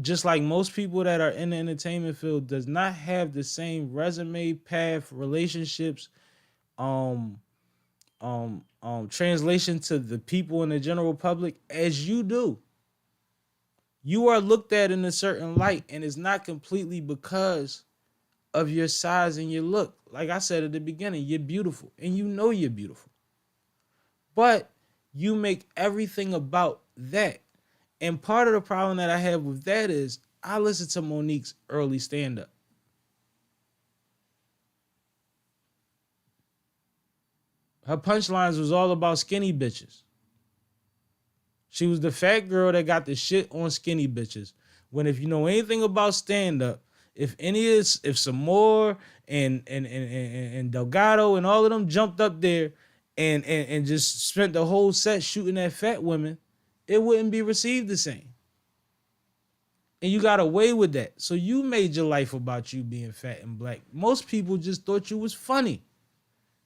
just like most people that are in the entertainment field, does not have the same resume, path, relationships, translation to the people in the general public as you do. You are looked at in a certain light, and it's not completely because of your size and your look. Like I said at the beginning, you're beautiful, and you know you're beautiful. But you make everything about that. And part of the problem that I have with that is I listen to Monique's early stand-up. Her punchlines was all about skinny bitches. She was the fat girl that got the shit on skinny bitches. When if you know anything about stand-up, if Samore and Delgado and all of them jumped up there and just spent the whole set shooting at fat women, it wouldn't be received the same. And you got away with that. So you made your life about you being fat and black. Most people just thought you was funny.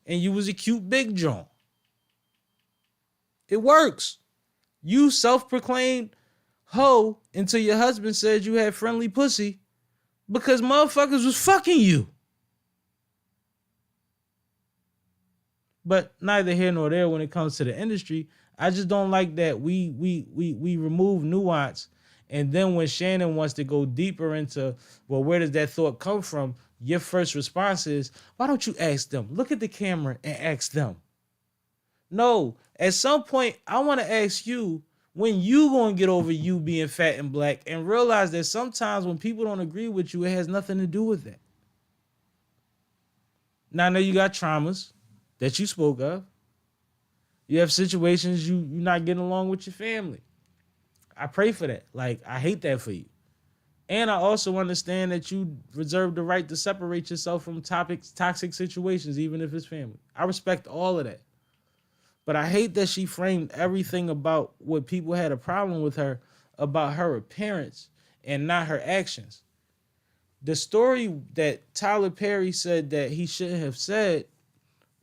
And you was a cute big John. It works. You self-proclaimed hoe until your husband said you had friendly pussy because motherfuckers was fucking you. But neither here nor there when it comes to the industry. I just don't like that we remove nuance, and then when Shannon wants to go deeper into, well, where does that thought come from? Your first response is, why don't you ask them? Look at the camera and ask them. No, at some point, I want to ask you, when you going to get over you being fat and black and realize that sometimes when people don't agree with you, it has nothing to do with that. Now, I know you got traumas that you spoke of. You have situations you're not getting along with your family. I pray for that. Like, I hate that for you. And I also understand that you reserve the right to separate yourself from toxic situations, even if it's family. I respect all of that. But I hate that she framed everything about what people had a problem with her about her appearance and not her actions. The story that Tyler Perry said that he shouldn't have said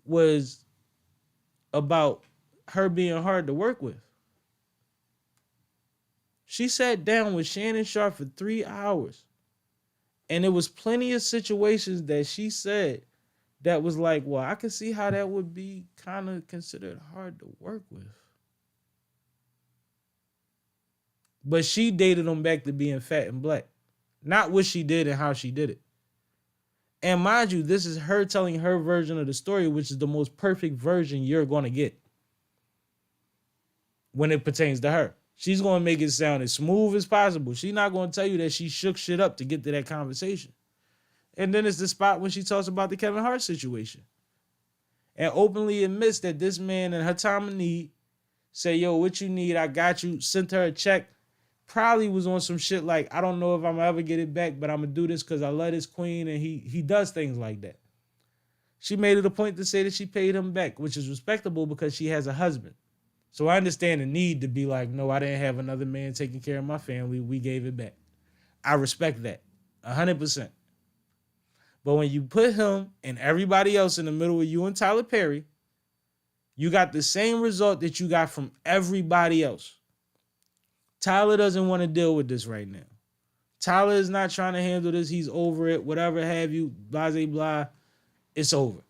was about her being hard to work with. She sat down with Shannon Sharp for 3 hours. And there was plenty of situations that she said that was like, well, I can see how that would be kind of considered hard to work with. But she dated him back to being fat and black. Not what she did and how she did it. And mind you, this is her telling her version of the story, which is the most perfect version you're going to get when it pertains to her. She's going to make it sound as smooth as possible. She's not going to tell you that she shook shit up to get to that conversation. And then it's the spot when she talks about the Kevin Hart situation and openly admits that this man in her time of need say, yo, what you need, I got you, sent her a check, probably was on some shit like, I don't know if I'm gonna ever get it back, but I'm gonna do this because I love this queen, and he does things like that. She made it a point to say that she paid him back, which is respectable because she has a husband. So I understand the need to be like, no, I didn't have another man taking care of my family. We gave it back. I respect that 100%. But when you put him and everybody else in the middle of you and Tyler Perry, you got the same result that you got from everybody else. Tyler doesn't want to deal with this right now. Tyler is not trying to handle this. He's over it, whatever have you, blah, blah, blah. It's over.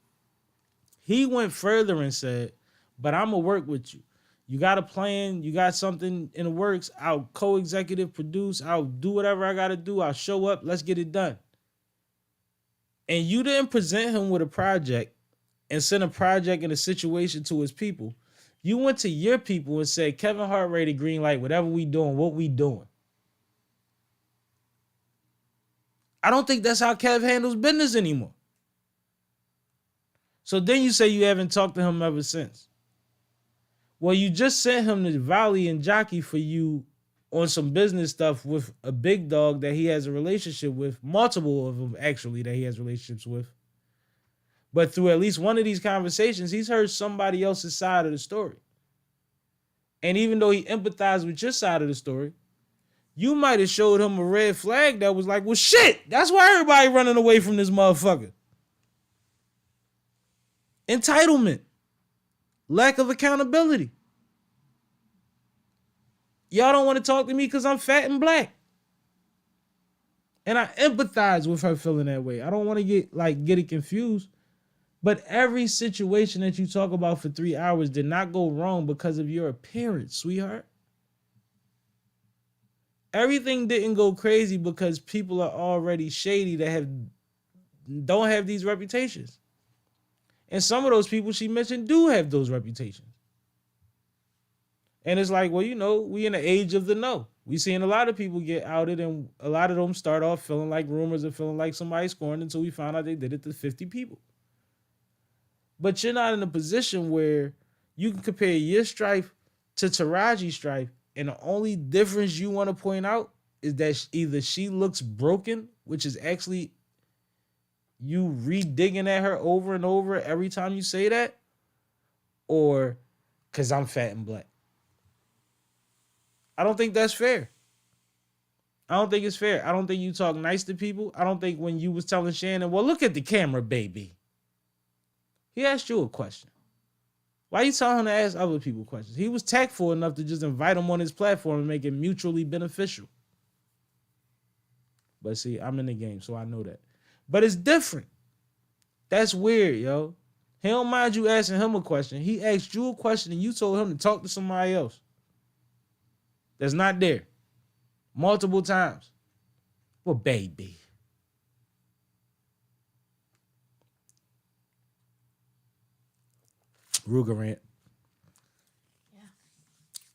He went further and said, but I'm going to work with you. You got a plan. You got something in the works. I'll co-executive produce. I'll do whatever I got to do. I'll show up. Let's get it done. And you didn't present him with a project and send a project and a situation to his people You went to your people and said, Kevin Hart rated green light, whatever we doing, what we doing. I don't think that's how Kev handles business anymore. So then you say you haven't talked to him ever since. Well, you just sent him to Volley and Jockey for you on some business stuff with a big dog that he has a relationship with, multiple of them actually that he has relationships with. But through at least one of these conversations, he's heard somebody else's side of the story. And even though he empathized with your side of the story, you might have showed him a red flag that was like, well, shit, that's why everybody running away from this motherfucker. Entitlement. Lack of accountability. Y'all don't want to talk to me because I'm fat and black. And I empathize with her feeling that way. I don't want to get it confused. But every situation that you talk about for 3 hours did not go wrong because of your appearance, sweetheart. Everything didn't go crazy because people are already shady that don't have these reputations. And some of those people she mentioned do have those reputations. And it's like, well, you know, we in the age of the no. We seeing a lot of people get outed, and a lot of them start off feeling like rumors and feeling like somebody scoring until we found out they did it to 50 people. But you're not in a position where you can compare your strife to Taraji's strife, and the only difference you want to point out is that either she looks broken, which is actually you re-digging at her over and over every time you say that, or because I'm fat and black. I don't think that's fair. I don't think it's fair. I don't think you talk nice to people. I don't think when you was telling Shannon, well, look at the camera, baby. He asked you a question. Why you telling him to ask other people questions? He was tactful enough to just invite him on his platform and make it mutually beneficial. But see, I'm in the game, so I know that. But it's different. That's weird, yo. He don't mind you asking him a question. He asked you a question and you told him to talk to somebody else that's not there. Multiple times. Well, baby. Ruger rant. Yeah.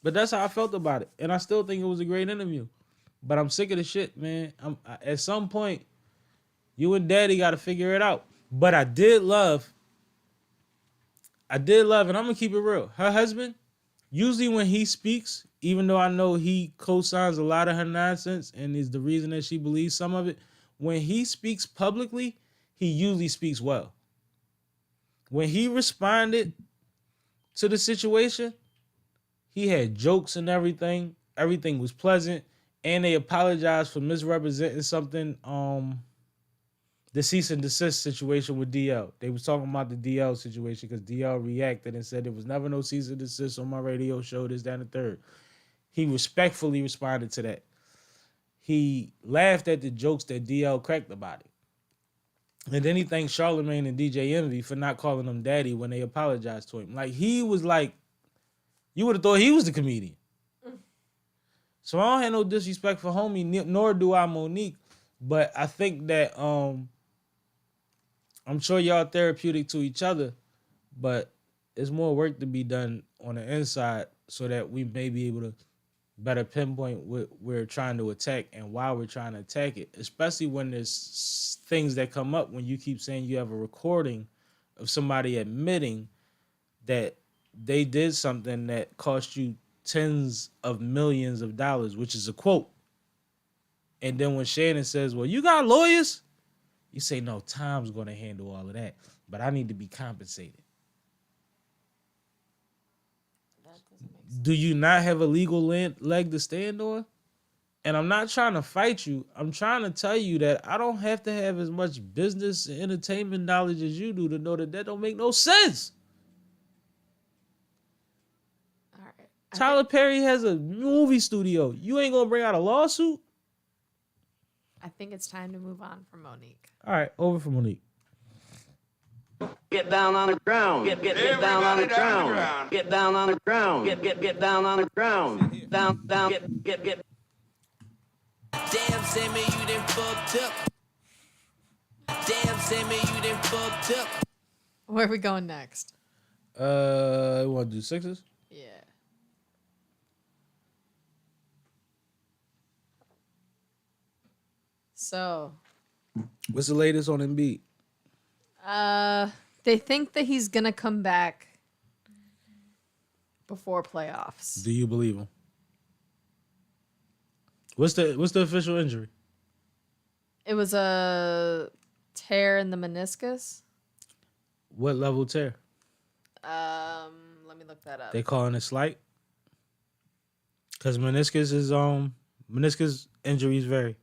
But that's how I felt about it. And I still think it was a great interview. But I'm sick of the shit, man. At some point, you and Daddy got to figure it out. But I did love, and I'm going to keep it real. Her husband, usually when he speaks, even though I know he co-signs a lot of her nonsense and is the reason that she believes some of it, when he speaks publicly, he usually speaks well. When he responded to the situation, he had jokes and everything. Everything was pleasant. And they apologized for misrepresenting something, the cease and desist situation with DL. They was talking about the DL situation because DL reacted and said there was never no cease and desist on my radio show, this, that, and the third. He respectfully responded to that. He laughed at the jokes that DL cracked about it. And then he thanked Charlamagne and DJ Envy for not calling him daddy when they apologized to him. Like, he was like, you would have thought he was the comedian. So I don't have no disrespect for homie, nor do I Monique. But I think that I'm sure y'all therapeutic to each other, but there's more work to be done on the inside so that we may be able to better pinpoint what we're trying to attack and why we're trying to attack it, especially when there's things that come up when you keep saying you have a recording of somebody admitting that they did something that cost you tens of millions of dollars, which is a quote. And then when Shannon says, well, you got lawyers? You say, no, Tom's going to handle all of that, but I need to be compensated. Do you not have a legal leg to stand on? And I'm not trying to fight you. I'm trying to tell you that I don't have to have as much business and entertainment knowledge as you do to know that that don't make no sense. All right. Tyler Perry has a movie studio. You ain't going to bring out a lawsuit? I think it's time to move on from Monique. All right, over for Monique. Get down on the ground. Get down on the ground. Get down on the ground. Get down on the ground. Down, get. Damn, Sammy, you done fucked up. Damn, Sammy, you done fucked up. Where are we going next? You want to do sixes? So, What's the latest on Embiid? they think that he's gonna come back before playoffs. Do you believe him? What's the official injury? It was a tear in the meniscus. What level tear? Let me look that up. They calling it slight? Because meniscus injuries vary.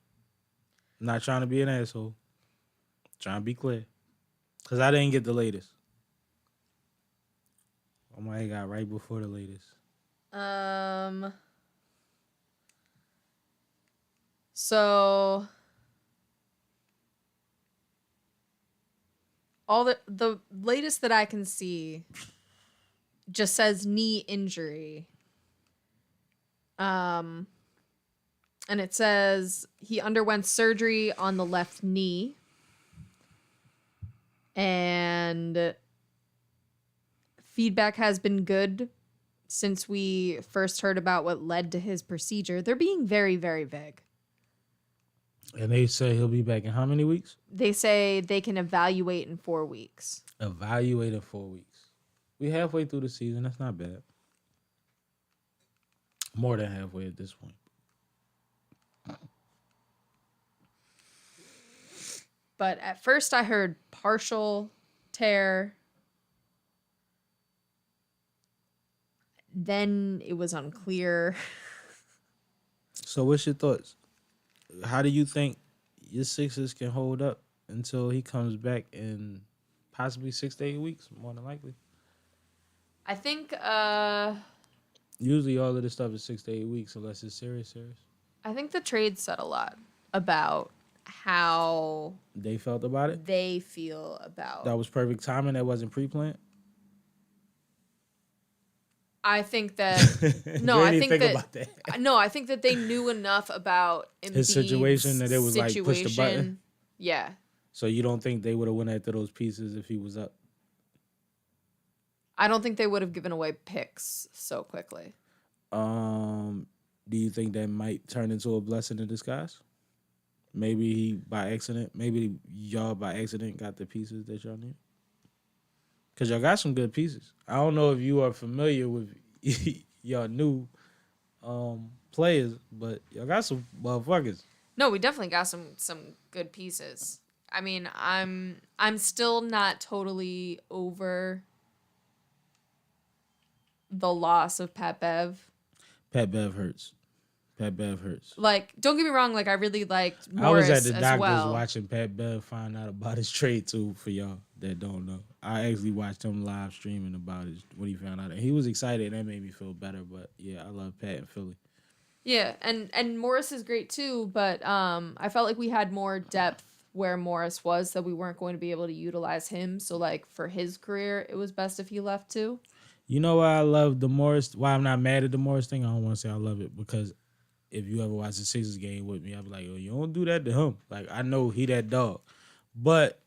I'm not trying to be an asshole. Trying to be clear. Because I didn't get the latest. Oh my God, right before the latest. So all the latest that I can see just says knee injury. And it says he underwent surgery on the left knee. And feedback has been good since we first heard about what led to his procedure. They're being very, very vague. And they say he'll be back in how many weeks? They say they can evaluate in 4 weeks. Evaluate in 4 weeks. We halfway through the season. That's not bad. More than halfway at this point. But at first I heard partial tear. Then it was unclear. So what's your thoughts? How do you think your Sixers can hold up until he comes back in possibly 6 to 8 weeks, more than likely? I think Usually all of this stuff is 6 to 8 weeks unless it's serious. I think the trade said a lot about how They felt about it? they feel about. That was perfect timing. That wasn't pre-planned? I think that no, You I didn't think about that no, I think that they knew enough about His situation that it was like push the button? Yeah. So you don't think they would have went after those pieces if he was up? I don't think they would have given away picks so quickly. Do you think that might turn into a blessing in disguise? Maybe he by accident, maybe y'all by accident got the pieces that y'all need. Because y'all got some good pieces. I don't know if you are familiar with y'all new players, but y'all got some motherfuckers. No, we definitely got some good pieces. I mean, I'm still not totally over the loss of Pat Bev. Pat Bev hurts. Like, don't get me wrong, like I really liked I Morris was at the as doctors well. watching Pat Bev find out about his trade too, for y'all that don't know. I actually watched him live streaming about it when he found out. And he was excited and that made me feel better. But yeah, I love Pat in Philly. Yeah, and Morris is great too, but I felt like we had more depth where Morris was, that we weren't going to be able to utilize him. So like for his career, it was best if he left too. You know why I love the Morris? Why I'm not mad at the Morris thing? I don't want to say I love it because if you ever watch the Sixers game with me, I'll be like, oh, you don't do that to him. Like, I know he that dog. But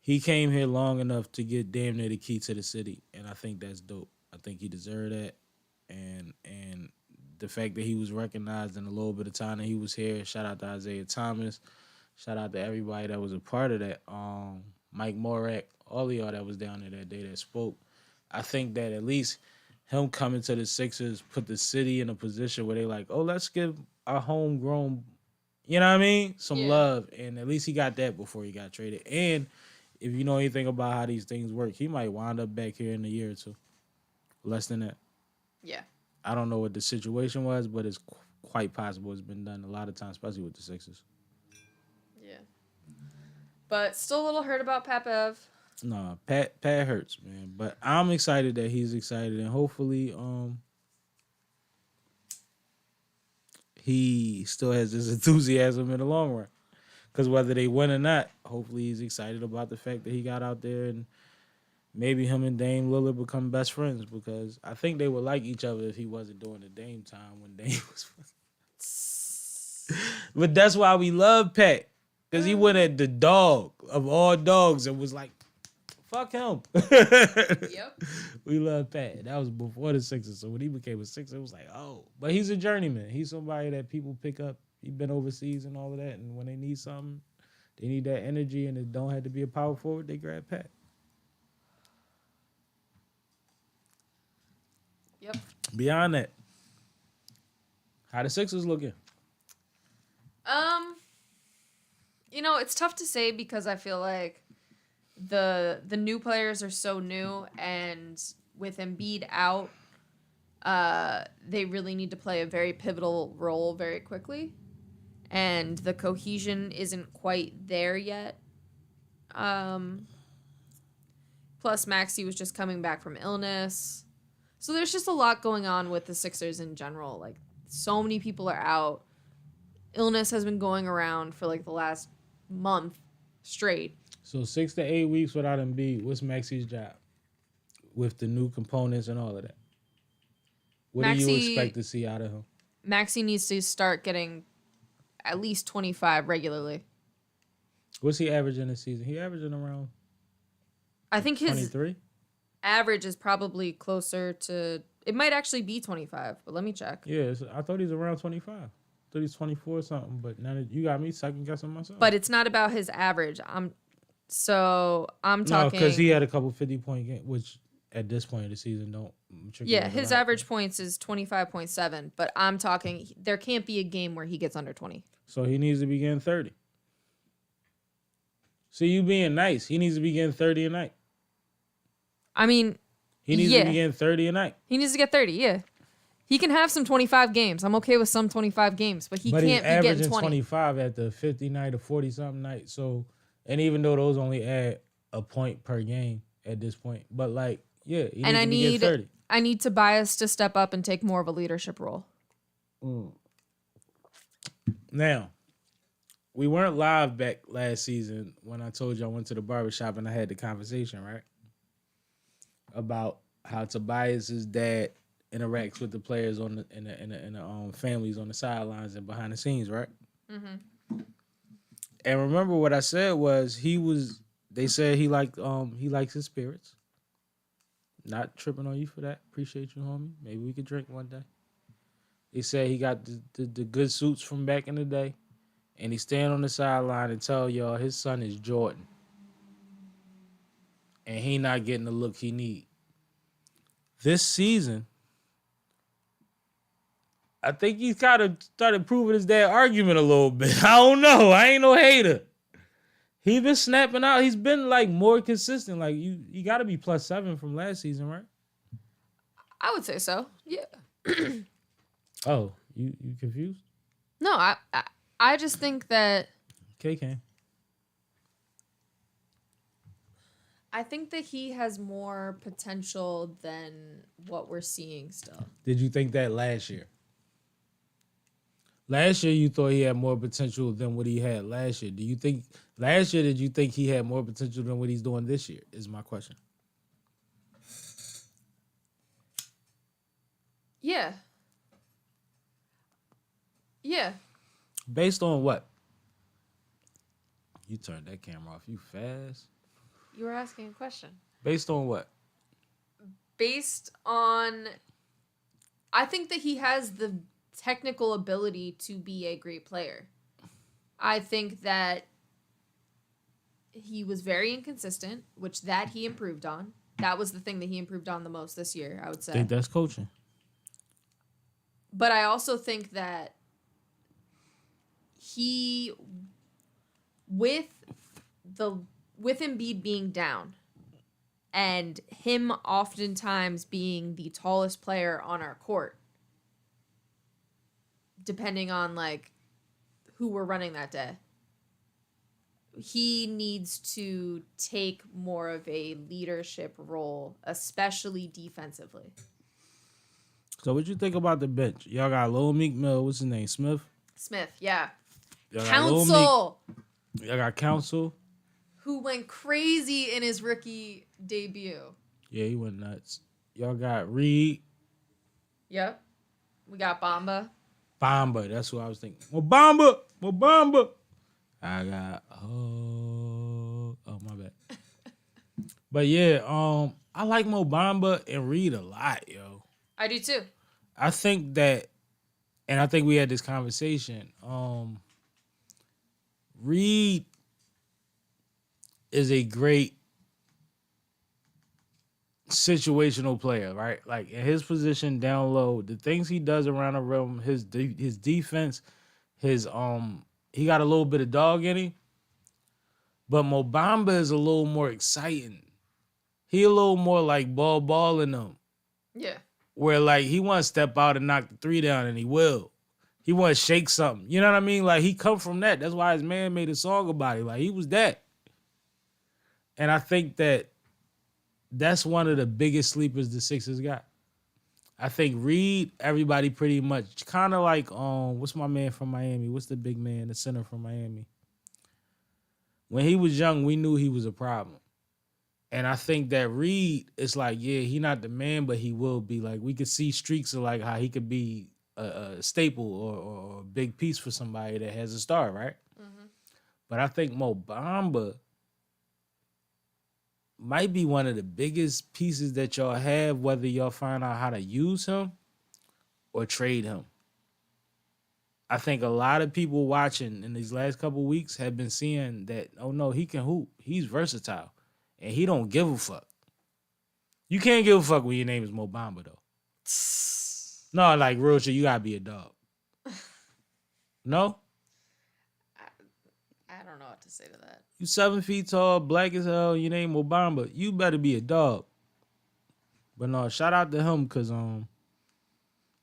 he came here long enough to get damn near the key to the city, and I think that's dope. I think he deserved that. And the fact that he was recognized in a little bit of time that he was here, shout out to Isaiah Thomas. Shout out to everybody that was a part of that. Mike Morak, all of y'all that was down there that day that spoke. I think that at least him coming to the Sixers put the city in a position where they like, oh, let's give our homegrown, you know what I mean, some love. And at least he got that before he got traded. And if you know anything about how these things work, he might wind up back here in a year or two. Less than that. Yeah. I don't know what the situation was, but it's quite possible it's been done a lot of times, especially with the Sixers. Yeah. But still a little hurt about Pat Bev. No, Pat hurts, man. But I'm excited that he's excited, and hopefully he still has this enthusiasm in the long run. Because whether they win or not, hopefully he's excited about the fact that he got out there and maybe him and Dame Lillard become best friends, because I think they would like each other if he wasn't doing the Dame time when Dame was. But that's why we love Pat, because he went at the dog of all dogs and was like, fuck him. Yep. We love Pat. That was before the Sixers. So when he became a Sixer, it was like, oh. But he's a journeyman. He's somebody that people pick up He been overseas and all of that. And when they need something, they need that energy, and it don't have to be a power forward. They grab Pat. Yep. Beyond that, how the Sixers looking? It's tough to say because I feel like the new players are so new, and with Embiid out, they really need to play a very pivotal role very quickly, and the cohesion isn't quite there yet. Plus, Maxey was just coming back from illness, so there's just a lot going on with the Sixers in general. Like, so many people are out. Illness has been going around for like the last month straight. So 6 to 8 weeks without Embiid. What's Maxey's job with the new components and all of that? What do you expect to see out of him? Maxey needs to start getting at least 25 regularly. What's he averaging this season? He averaging around I think his 23? average is probably closer to... It might actually be 25, but let me check. Yeah, I thought he's around 25. I thought he's 24 or something, but now that you got me second guessing myself. But it's not about his average. I'm talking... No, because he had a couple 50-point games, which at this point of the season don't... Yeah, his average points is 25.7, but I'm talking... There can't be a game where he gets under 20. So he needs to be getting 30. See, you being nice. He needs to be getting 30 a night. I mean... He needs to be getting 30 a night. He needs to get 30, yeah. He can have some 25 games. I'm okay with some 25 games, but he can't be getting 20. But he's averaging 25 at the 50 night or 40-something night. So, and even though those only add a point per game at this point. But, like, yeah, he needs to be getting 30. I need Tobias to step up and take more of a leadership role. Now, we weren't live back last season when I told you I went to the barbershop and I had the conversation, right? About how Tobias's dad interacts with the players in the families on the sidelines and behind the scenes, right? Mm-hmm. And remember what I said was they said he likes his spirits. Not tripping on you for that. Appreciate you, homie. Maybe we could drink one day. They said he got the good suits from back in the day, and he stand on the sideline and tell y'all his son is Jordan, and he not getting the look he need. This season, I think he's kind of started proving his dad argument a little bit. I don't know. I ain't no hater. He been snapping out. He's been like more consistent. Like you got to be +7 from last season, right? I would say so. Yeah. Oh, you confused? No, I just think that KK. I think that he has more potential than what we're seeing still. Did you think that last year? Last year, you thought he had more potential than what he had last year. Did you think he had more potential than what he's doing this year? Is my question. Yeah. Yeah. Based on what? You turned that camera off. You fast. You were asking a question. Based on what? Based on... I think that he has the technical ability to be a great player. I think that he was very inconsistent, which that he improved on. That was the thing that he improved on the most this year, I would say. I think that's coaching. But I also think that he, with Embiid being down and him oftentimes being the tallest player on our court, depending on like who we're running that day, he needs to take more of a leadership role, especially defensively. So what you think about the bench? Y'all got Lil Meek Mill. What's his name? Smith, yeah. Y'all Council. Y'all got Council. Who went crazy in his rookie debut. Yeah, he went nuts. Y'all got Reed. Yep. We got Bamba. Bamba, that's who I was thinking. Mo Bamba. I got oh my bad. But yeah, I like Mo Bamba and Reed a lot, yo. I do too. I think that and I think we had this conversation. Reed is a great situational player, right? Like in his position down low, the things he does around the rim, his defense, his he got a little bit of dog in him. But Mo Bamba is a little more exciting. He a little more like ball in them. Yeah. Where like he want to step out and knock the three down, and he will. He want to shake something. You know what I mean? Like he come from that. That's why his man made a song about it. Like he was that. And I think that's one of the biggest sleepers the Sixers got. I think Reed, everybody pretty much kind of like what's my man from Miami? What's the big man, the center from Miami? When he was young, we knew he was a problem. And I think that Reed is like, yeah, he not the man, but he will be. Like, we could see streaks of like how he could be a staple or a big piece for somebody that has a star, right? Mm-hmm. But I think Mo Bamba might be one of the biggest pieces that y'all have, whether y'all find out how to use him or trade him. I think a lot of people watching in these last couple weeks have been seeing that, oh no, he can hoop. He's versatile. And he don't give a fuck. You can't give a fuck when your name is Mo Bamba, though. No, like, real shit, you gotta be a dog. No? I don't know what to say to that. You 7 feet tall, black as hell, your name Mo Bamba. You better be a dog. But no, shout out to him, because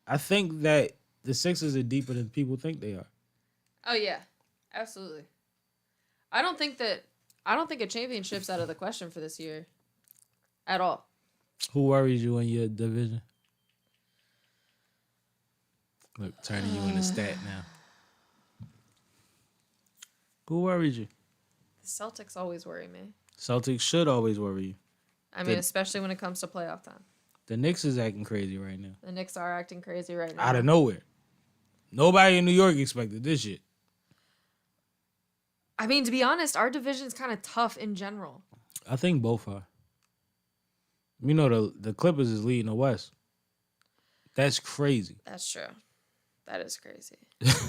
I think that the Sixers are deeper than people think they are. Oh, yeah. Absolutely. I don't think a championship's out of the question for this year. At all. Who worries you in your division? Look, turning you into stat now. Who worries you? The Celtics always worry me. Celtics should always worry you. I mean, especially when it comes to playoff time. The Knicks is acting crazy right now. The Knicks are acting crazy right now. Out of nowhere. Nobody in New York expected this shit. I mean, to be honest, our division's kind of tough in general. I think both are. You know, the Clippers is leading the West. That's crazy. That's true. That is crazy.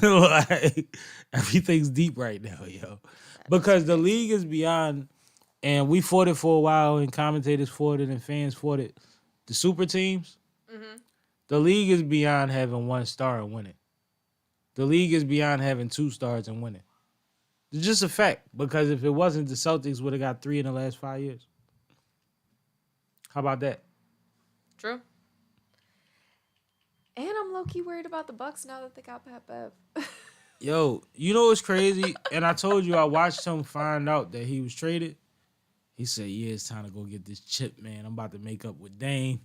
Like, everything's deep right now, yo. Because the league is beyond, and we fought it for a while, and commentators fought it, and fans fought it. The super teams, the league is beyond having one star and winning. The league is beyond having 2 stars and winning. It's just a fact, because if it wasn't, the Celtics would have got 3 in the last 5 years. How about that? True. And I'm low-key worried about the Bucks now that they got Pat Bev. Yo, you know what's crazy? And I told you I watched him find out that he was traded. He said, yeah, it's time to go get this chip, man. I'm about to make up with Dame.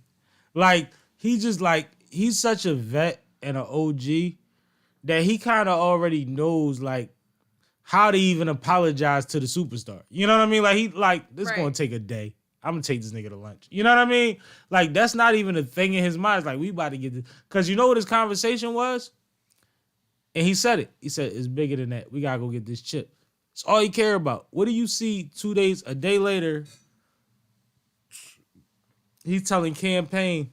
Like, he's such a vet and an OG that he kind of already knows, like, how to even apologize to the superstar. You know what I mean? Like, this is going to take a day. I'm going to take this nigga to lunch. You know what I mean? Like, that's not even a thing in his mind. It's like, we about to get this. Because you know what his conversation was? And he said it. He said, it's bigger than that. We got to go get this chip. It's all he care about. What do you see a day later? He's telling Campaign,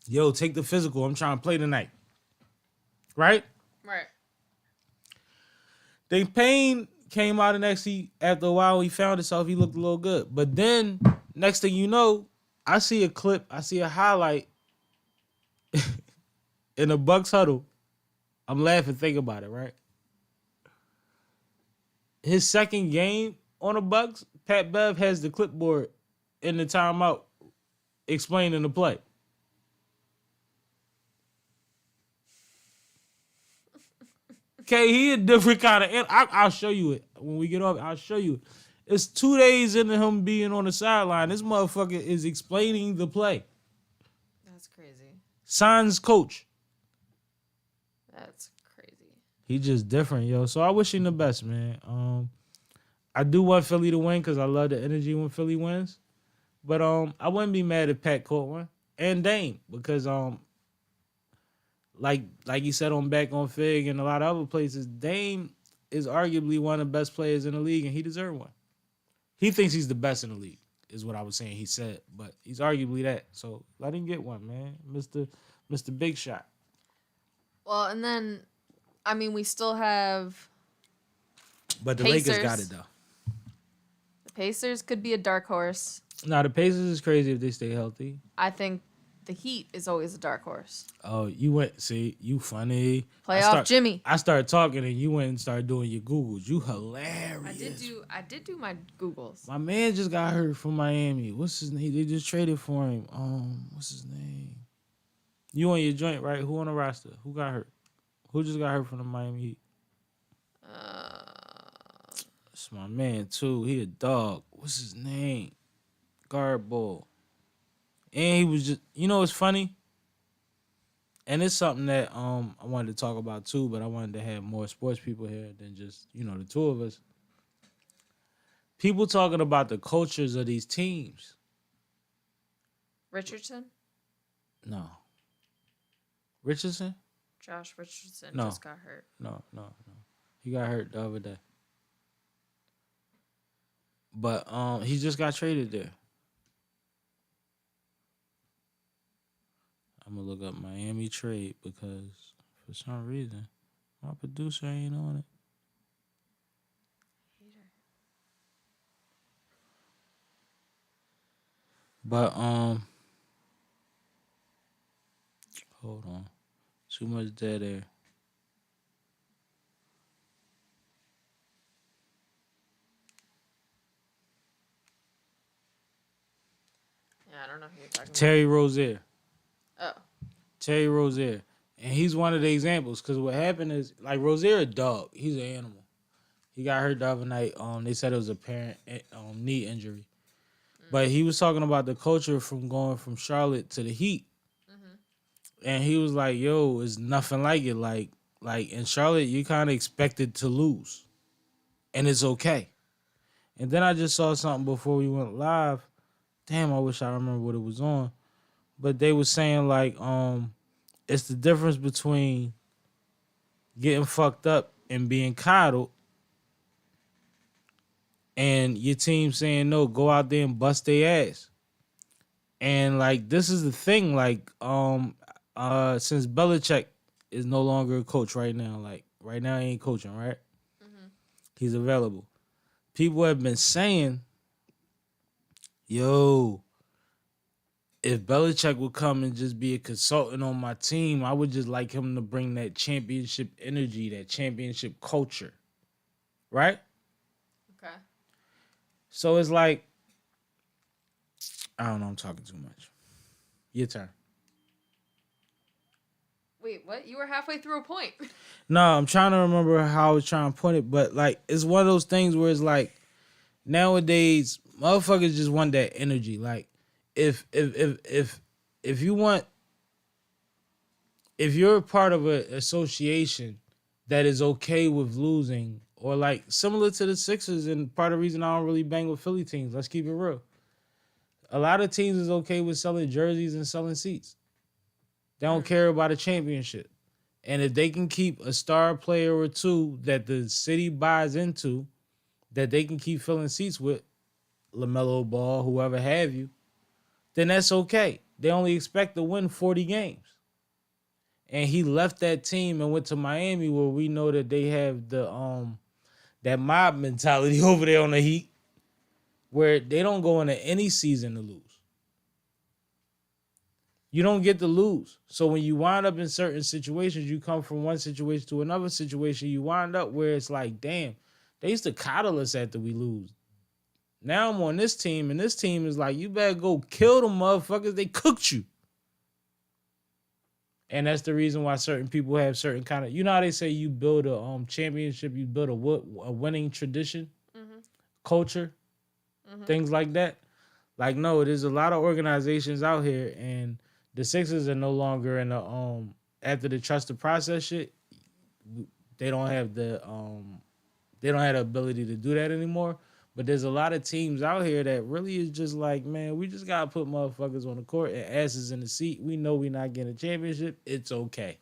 yo, take the physical. I'm trying to play tonight. Right? Right. Then Payne came out and actually, after a while, he found himself. He looked a little good. But then, next thing you know, I see a clip. I see a highlight in a Bucks huddle. I'm laughing, think about it, right? His second game on the Bucks, Pat Bev has the clipboard in the timeout explaining the play. Okay, he a different kind of... I'll show you it. When we get off, I'll show you it. It's 2 days into him being on the sideline. This motherfucker is explaining the play. That's crazy. Signs coach. That's crazy. He just different, yo. So I wish him the best, man. I do want Philly to win because I love the energy when Philly wins. But I wouldn't be mad if Pat caught one. And Dame, because like you said on Back on Fig and a lot of other places, Dame is arguably one of the best players in the league, and he deserves one. He thinks he's the best in the league, is what I was saying he said. But he's arguably that. So let him get one, man. Mr. Big Shot. Well, and then, I mean, we still have But the Pacers. Lakers got it though. the Pacers could be a dark horse. Nah, the Pacers is crazy if they stay healthy. I think the Heat is always a dark horse. Oh, you went. See, you funny. Playoff Jimmy. I started talking and you went and started doing your Googles. You hilarious. I did do my Googles. My man just got hurt from Miami. What's his name? They just traded for him. What's his name? You on your joint, right? Who on the roster? Who got hurt? Who just got hurt from the Miami Heat? It's my man too. He a dog. What's his name? Guard ball. And he was just, you know, it's funny. And it's something that I wanted to talk about too, but I wanted to have more sports people here than just, you know, the two of us. People talking about the cultures of these teams. Richardson? No. Richardson? Josh Richardson No. just got hurt. No. He got hurt the other day. But he just got traded there. I'm gonna look up Miami trade because for some reason my producer ain't on it. But hold on. Too much dead air. Yeah, I don't know who you're talking Terry Rozier. about. Oh. Terry Rozier. And he's one of the examples because what happened is, like, Rozier a dog. He's an animal. He got hurt the other night. They said it was a apparent knee injury. But he was talking about the culture from going from Charlotte to the Heat. And he was like, yo, it's nothing like it. Like in Charlotte, you kind of expected to lose. And it's okay. And then I just saw something before we went live. Damn, I wish I remember what it was on. But they were saying, like, it's the difference between getting fucked up and being coddled and your team saying, no, go out there and bust their ass. And, like, this is the thing. Like, since Belichick is no longer a coach right now, like, right now he ain't coaching, right? He's available. People have been saying, yo, if Belichick would come and just be a consultant on my team, I would just like him to bring that championship energy, that championship culture. Right? Okay. So it's like, I don't know, I'm talking too much. Your turn. Wait, what? You were halfway through a point. No, I'm trying to remember how I was trying to put it, but like it's one of those things where it's like nowadays motherfuckers just want that energy. Like if you want, if you're a part of an association that is okay with losing, or like similar to the Sixers, and part of the reason I don't really bang with Philly teams, let's keep it real. A lot of teams is okay with selling jerseys and selling seats. They don't care about a championship. And if they can keep a star player or two that the city buys into, that they can keep filling seats with, LaMelo Ball, whoever have you, then that's okay. They only expect to win 40 games. And he left that team and went to Miami, where we know that they have the that mob mentality over there on the Heat, where they don't go into any season to lose. You don't get to lose. So when you wind up in certain situations, you come from one situation to another situation, you wind up where it's like, damn, they used to coddle us after we lose. Now I'm on this team, and this team is like, you better go kill them motherfuckers. They cooked you. And that's the reason why certain people have certain kind of, you know how they say you build a championship, you build a winning tradition, culture, things like that. Like, no, there's a lot of organizations out here, and the Sixers are no longer in the after the trusted process shit. They don't have the ability to do that anymore. But there's a lot of teams out here that really is just like, man, we just gotta put motherfuckers on the court and asses in the seat. We know we're not getting a championship. It's okay.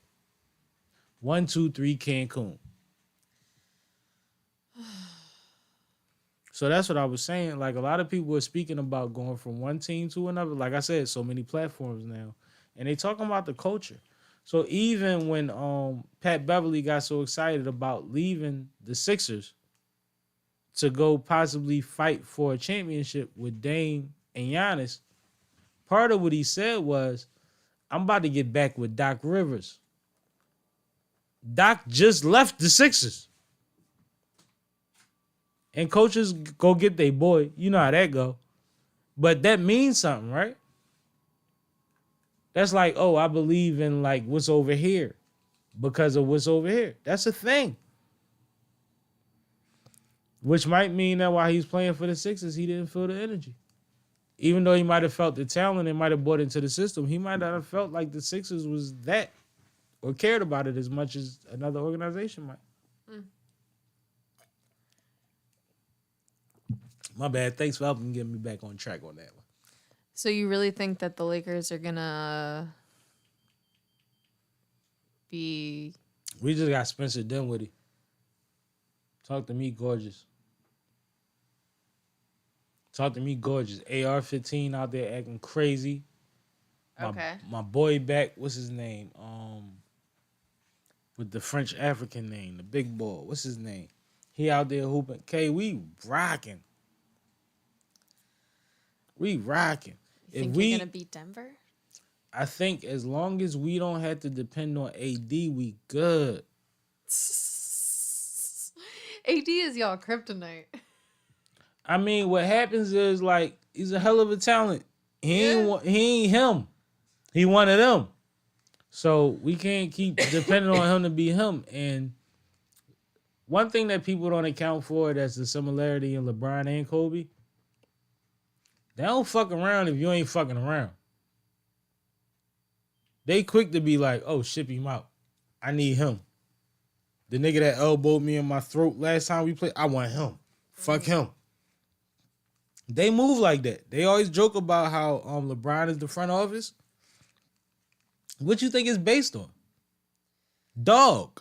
1, 2, 3, Cancun. So that's what I was saying. Like, a lot of people are speaking about going from one team to another. Like I said, so many platforms now. And they talking about the culture. So even when Pat Beverly got so excited about leaving the Sixers to go possibly fight for a championship with Dame and Giannis, part of what he said was, I'm about to get back with Doc Rivers. Doc just left the Sixers. And coaches go get their boy. You know how that go. But that means something, right? That's like, oh, I believe in like what's over here because of what's over here. That's a thing. Which might mean that while he's playing for the Sixers, he didn't feel the energy. Even though he might have felt the talent and might have bought into the system, he might not have felt like the Sixers was that or cared about it as much as another organization might. My bad. Thanks for helping get me back on track on that one. So you really think that the Lakers are gonna be? We just got Spencer Dinwiddie. Talk to me, gorgeous. Talk to me, gorgeous. AR-15 out there acting crazy. Okay. My boy back. What's his name? With the French African name, the big boy. What's his name? He out there hooping. K, we rocking. We rocking. You think you're gonna beat Denver? I think as long as we don't have to depend on AD, we good. AD is y'all kryptonite. I mean, what happens is like he's a hell of a talent. He ain't him. He one of them. So we can't keep depending on him to be him. And one thing that people don't account for that's the similarity in LeBron and Kobe. They don't fuck around if you ain't fucking around. They quick to be like, oh, ship him out. I need him. The nigga that elbowed me in my throat last time we played, I want him. Fuck him. They move like that. They always joke about how LeBron is the front office. What you think it's based on? Dog.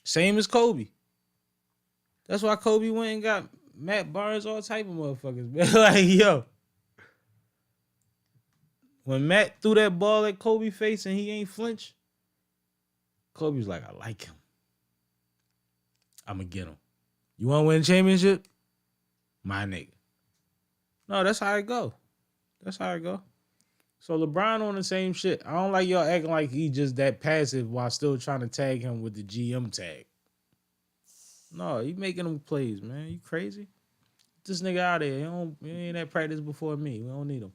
Same as Kobe. That's why Kobe went and got Matt Barnes, all type of motherfuckers, man. Like, yo. When Matt threw that ball at Kobe's face and he ain't flinch, Kobe's like, I like him. I'm going to get him. You want to win a championship? My nigga. No, that's how it go. That's how it go. So LeBron on the same shit. I don't like y'all acting like he just that passive while still trying to tag him with the GM tag. No, he making them plays, man. You crazy? Get this nigga out of here. He ain't at practice before me. We don't need him.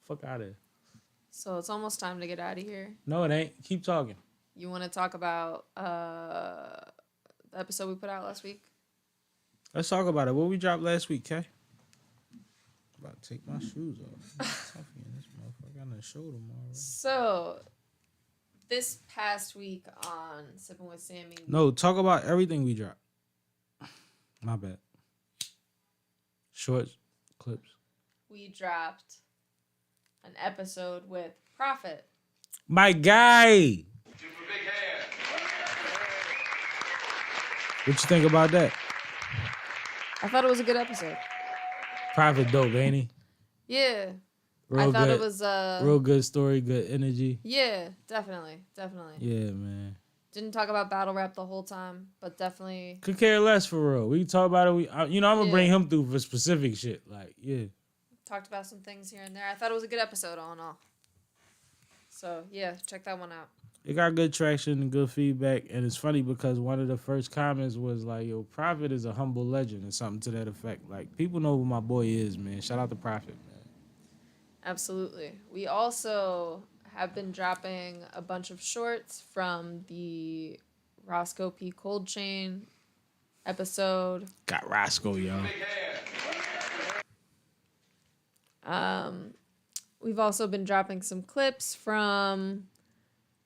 Fuck out of here. So it's almost time to get out of here. No, it ain't. Keep talking. You want to talk about the episode we put out last week? Let's talk about it. What we dropped last week, Kay? About to take my shoes off. It's tough in this motherfucker. I got a show tomorrow. So this past week on Sipping with Sammy. No, talk about everything we dropped. My bad. Shorts, clips. We dropped an episode with Prophet. My guy. What you think about that? I thought it was a good episode. Prophet dope, ain't he? Yeah. Real I thought good. it was real good story, good energy. Yeah, definitely. Yeah, man. Didn't talk about battle rap the whole time, but definitely Could care less for real. We can talk about it. I'm gonna bring him through for specific shit. Like, yeah. talked about some things here and there. I thought it was a good episode all in all. So yeah, check that one out. It got good traction and good feedback, and it's funny because one of the first comments was like, "Yo, Prophet is a humble legend," or something to that effect. Like, people know who my boy is, man. Shout out to Prophet, man. Absolutely. We also have been dropping a bunch of shorts from the Roscoe P. Cold Chain episode. Got Roscoe, yo. We've also been dropping some clips from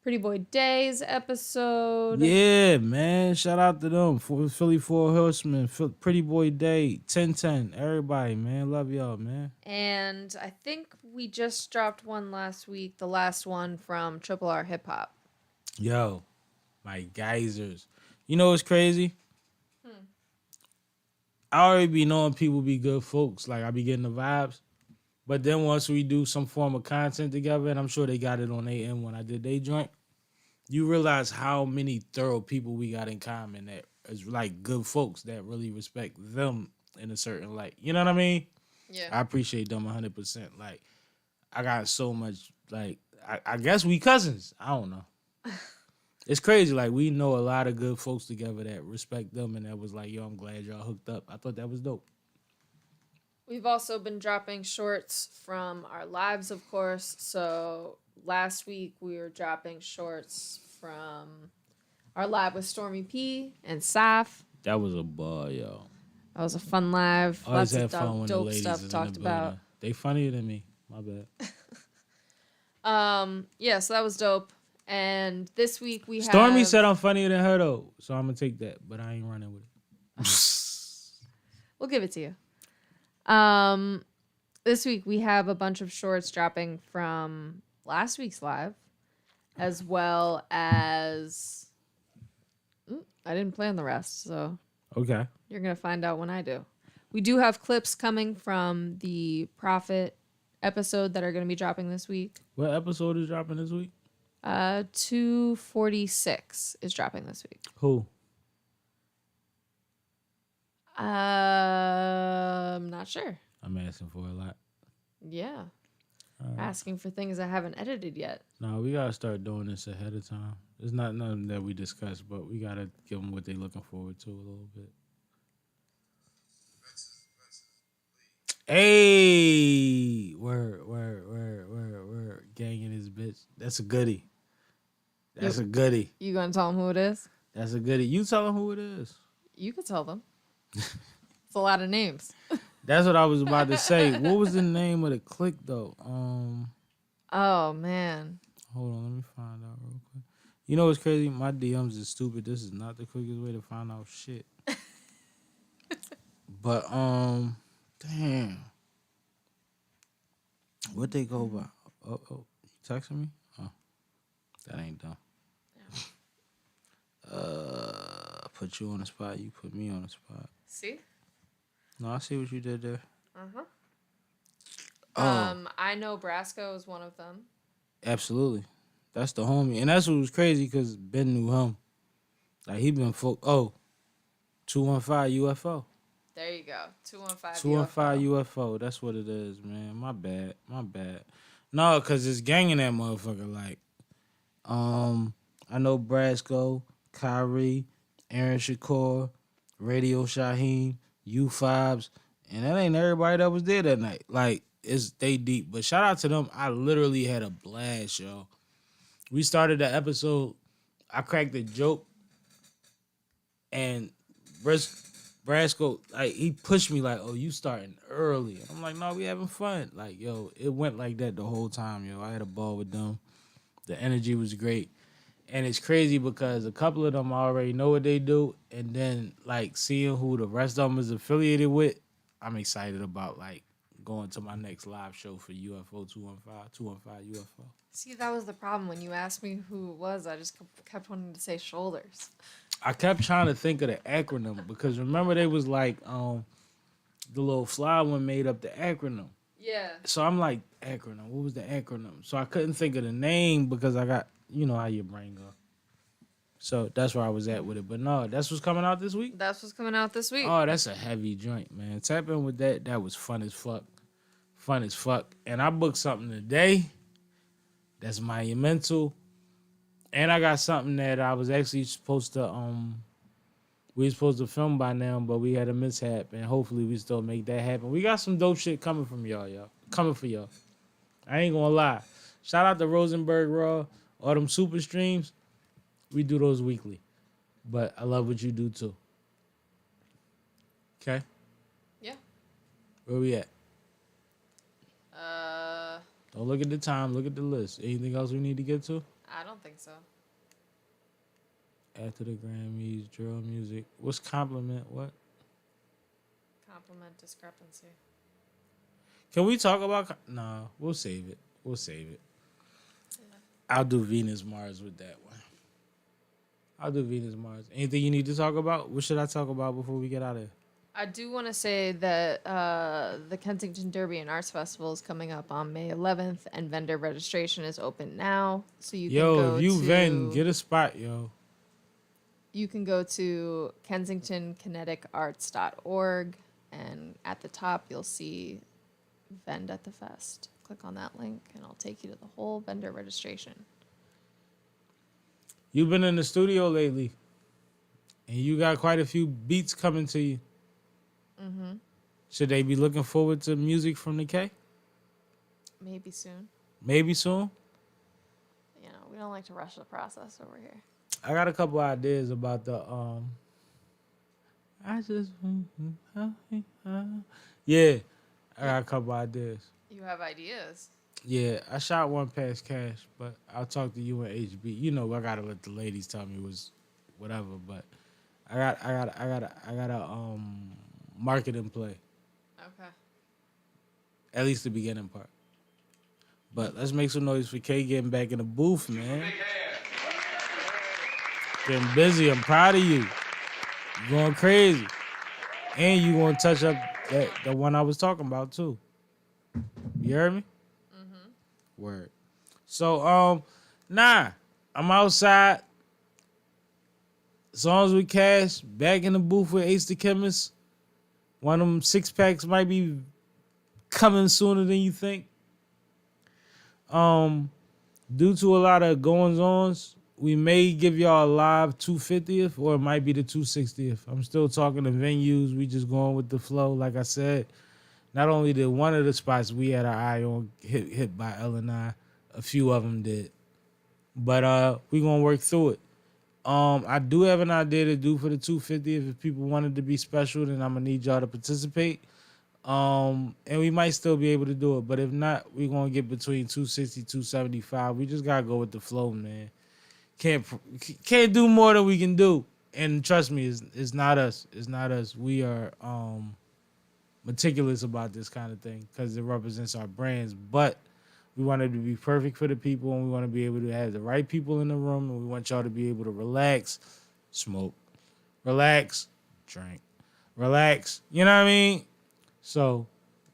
Pretty Boy Day's episode. Yeah, man. Shout out to them. Philly Four Horsemen, Pretty Boy Day, 1010. Everybody, man. Love y'all, man. And I think we just dropped one last week, the last one from Triple R Hip Hop. Yo, my geysers. You know what's crazy? I already be knowing people be good folks. Like, I be getting the vibes. But then once we do some form of content together, and I'm sure they got it on their end when I did they joint, you realize how many thorough people we got in common that is like good folks that really respect them in a certain light. You know what I mean? Yeah. I appreciate them 100%. Like, I got so much, like, I guess we cousins. I don't know. It's crazy. Like, we know a lot of good folks together that respect them and that was like, yo, I'm glad y'all hooked up. I thought that was dope. We've also been dropping shorts from our lives, of course. So last week we were dropping shorts from our live with Stormy P and Saf. That was a ball, yo. That was a fun live. Always Lots had of fun when the dope ladies stuff is talked in the about. building. They funnier than me. My bad. Yeah, so that was dope. And this week we Stormy have... said I'm funnier than her though, so I'm gonna take that, but I ain't running with it. We'll give it to you. This week we have a bunch of shorts dropping from last week's live, as well as I didn't plan the rest, so Okay. you're gonna find out when I do. We do have clips coming from the Prophet episode that are gonna be dropping this week. What episode is dropping this week? 246 is dropping this week. Who? I'm not sure. I'm asking for a lot. Yeah. Asking for things I haven't edited yet. No, we gotta start doing this ahead of time. It's not nothing that we discussed, but we gotta give them what they're looking forward to a little bit. Hey, word. Gang in this bitch. That's a goodie. That's a goodie. You gonna tell them who it is? That's a goodie. You tell them who it is. You could tell them. It's a lot of names. That's what I was about to say. What was the name of the clique though? Oh man. Hold on, let me find out real quick. You know what's crazy? My DMs is stupid. This is not the quickest way to find out shit. But damn. What they go by? Oh, you texting me? Oh, that ain't dumb. Put you on the spot. You put me on the spot. See? No, I see what you did there. Uh-huh. Oh. I know Brasco is one of them. Absolutely. That's the homie. And that's what was crazy because Ben knew him. Like, he been 215 UFO. There you go. 215 215 UFO. That's what it is, man. My bad. No, because it's ganging that motherfucker. Like, I know Brasco, Kyrie, Aaron Shakur, Radio Shaheem, U5s, and that ain't everybody that was there that night. Like, they deep. But shout out to them. I literally had a blast, yo. We started the episode. I cracked a joke, and Brasco, like, he pushed me like, oh, you starting early. I'm like, no, we having fun. Like, yo, it went like that the whole time, yo. I had a ball with them. The energy was great. And it's crazy because a couple of them already know what they do. And then, like, seeing who the rest of them is affiliated with, I'm excited about, like, going to my next live show for UFO 215 UFO. See, that was the problem. When you asked me who it was, I just kept wanting to say Shoulders. I kept trying to think of the acronym because remember they was like, the little fly one made up the acronym. Yeah. So I'm like, acronym. What was the acronym? So I couldn't think of the name because I got, you know how your brain go. So that's where I was at with it. But no, that's what's coming out this week? That's what's coming out this week. Oh, that's a heavy joint, man. Tap in with that. That was fun as fuck. And I booked something today that's monumental. And I got something that I was actually supposed to, we were supposed to film by now, but we had a mishap. And hopefully we still make that happen. We got some dope shit coming from y'all. Coming for y'all. I ain't gonna lie. Shout out to Rosenberg Raw. All them super streams. We do those weekly. But I love what you do too. Okay? Yeah. Where we at? Don't look at the time. Look at the list. Anything else we need to get to? I don't think so. After the Grammys, drill music. What's compliment? What? Compliment discrepancy. Can we talk about... No, we'll save it. Yeah. I'll do Venus Mars with that one. Anything you need to talk about? What should I talk about before we get out of here? I do want to say that the Kensington Derby and Arts Festival is coming up on May 11th, and vendor registration is open now. So you can go If you to, vend, get a spot, yo. You can go to kensingtonkineticarts.org, and at the top you'll see Vend at the Fest. Click on that link, and I'll take you to the whole vendor registration. You've been in the studio lately, and you got quite a few beats coming to you. Mm-hmm. Should they be looking forward to music from the K? Maybe soon. Maybe soon? You know, we don't like to rush the process over here. I got a couple ideas about the yeah, I got a couple ideas. You have ideas. Yeah, I shot one past Cash, but I'll talk to you and HB. You know, I gotta let the ladies tell me was whatever, but I got a marketing play. Okay. At least the beginning part. But let's make some noise for K getting back in the booth, man. Getting busy. I'm proud of you. You're going crazy. And you gonna touch up the one I was talking about too. You heard me? Mm-hmm. Word. So I'm outside. Songs with Cash, back in the booth with Ace the Chemist. One of them 6-packs might be coming sooner than you think. Due to a lot of goings-ons, we may give y'all a live 250th, or it might be the 260th. I'm still talking to venues. We just going with the flow. Like I said, not only did one of the spots we had our eye on hit by L&I, a few of them did. But we gonna work through it. I do have an idea to do for the 250th. If people wanted to be special, then I'm gonna need y'all to participate. And we might still be able to do it. But if not, we're gonna get between 260, 275. We just gotta go with the flow, man. Can't do more than we can do. And trust me, it's not us. It's not us. We are meticulous about this kind of thing because it represents our brands. But we want it to be perfect for the people, and we want to be able to have the right people in the room, and we want y'all to be able to relax, smoke, relax, drink, relax. You know what I mean? So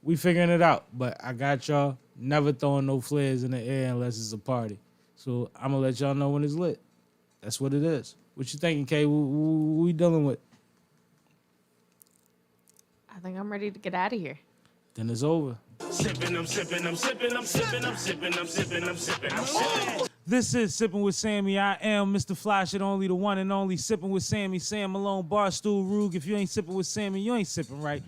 we figuring it out. But I got y'all never throwing no flares in the air unless it's a party. So I'm going to let y'all know when it's lit. That's what it is. What you thinking, Kay? What we dealing with? I think I'm ready to get out of here. Then it's over. Sipping, I'm sipping, I'm sipping, I'm sipping, I'm sipping, I'm sipping, I'm sipping, I'm sipping. This is Sippin' with Sammy. I am Mr. Fly Shit, only the one and only Sippin' with Sammy. Sam Malone, Barstool Rug. If you ain't sipping with Sammy, you ain't sipping right.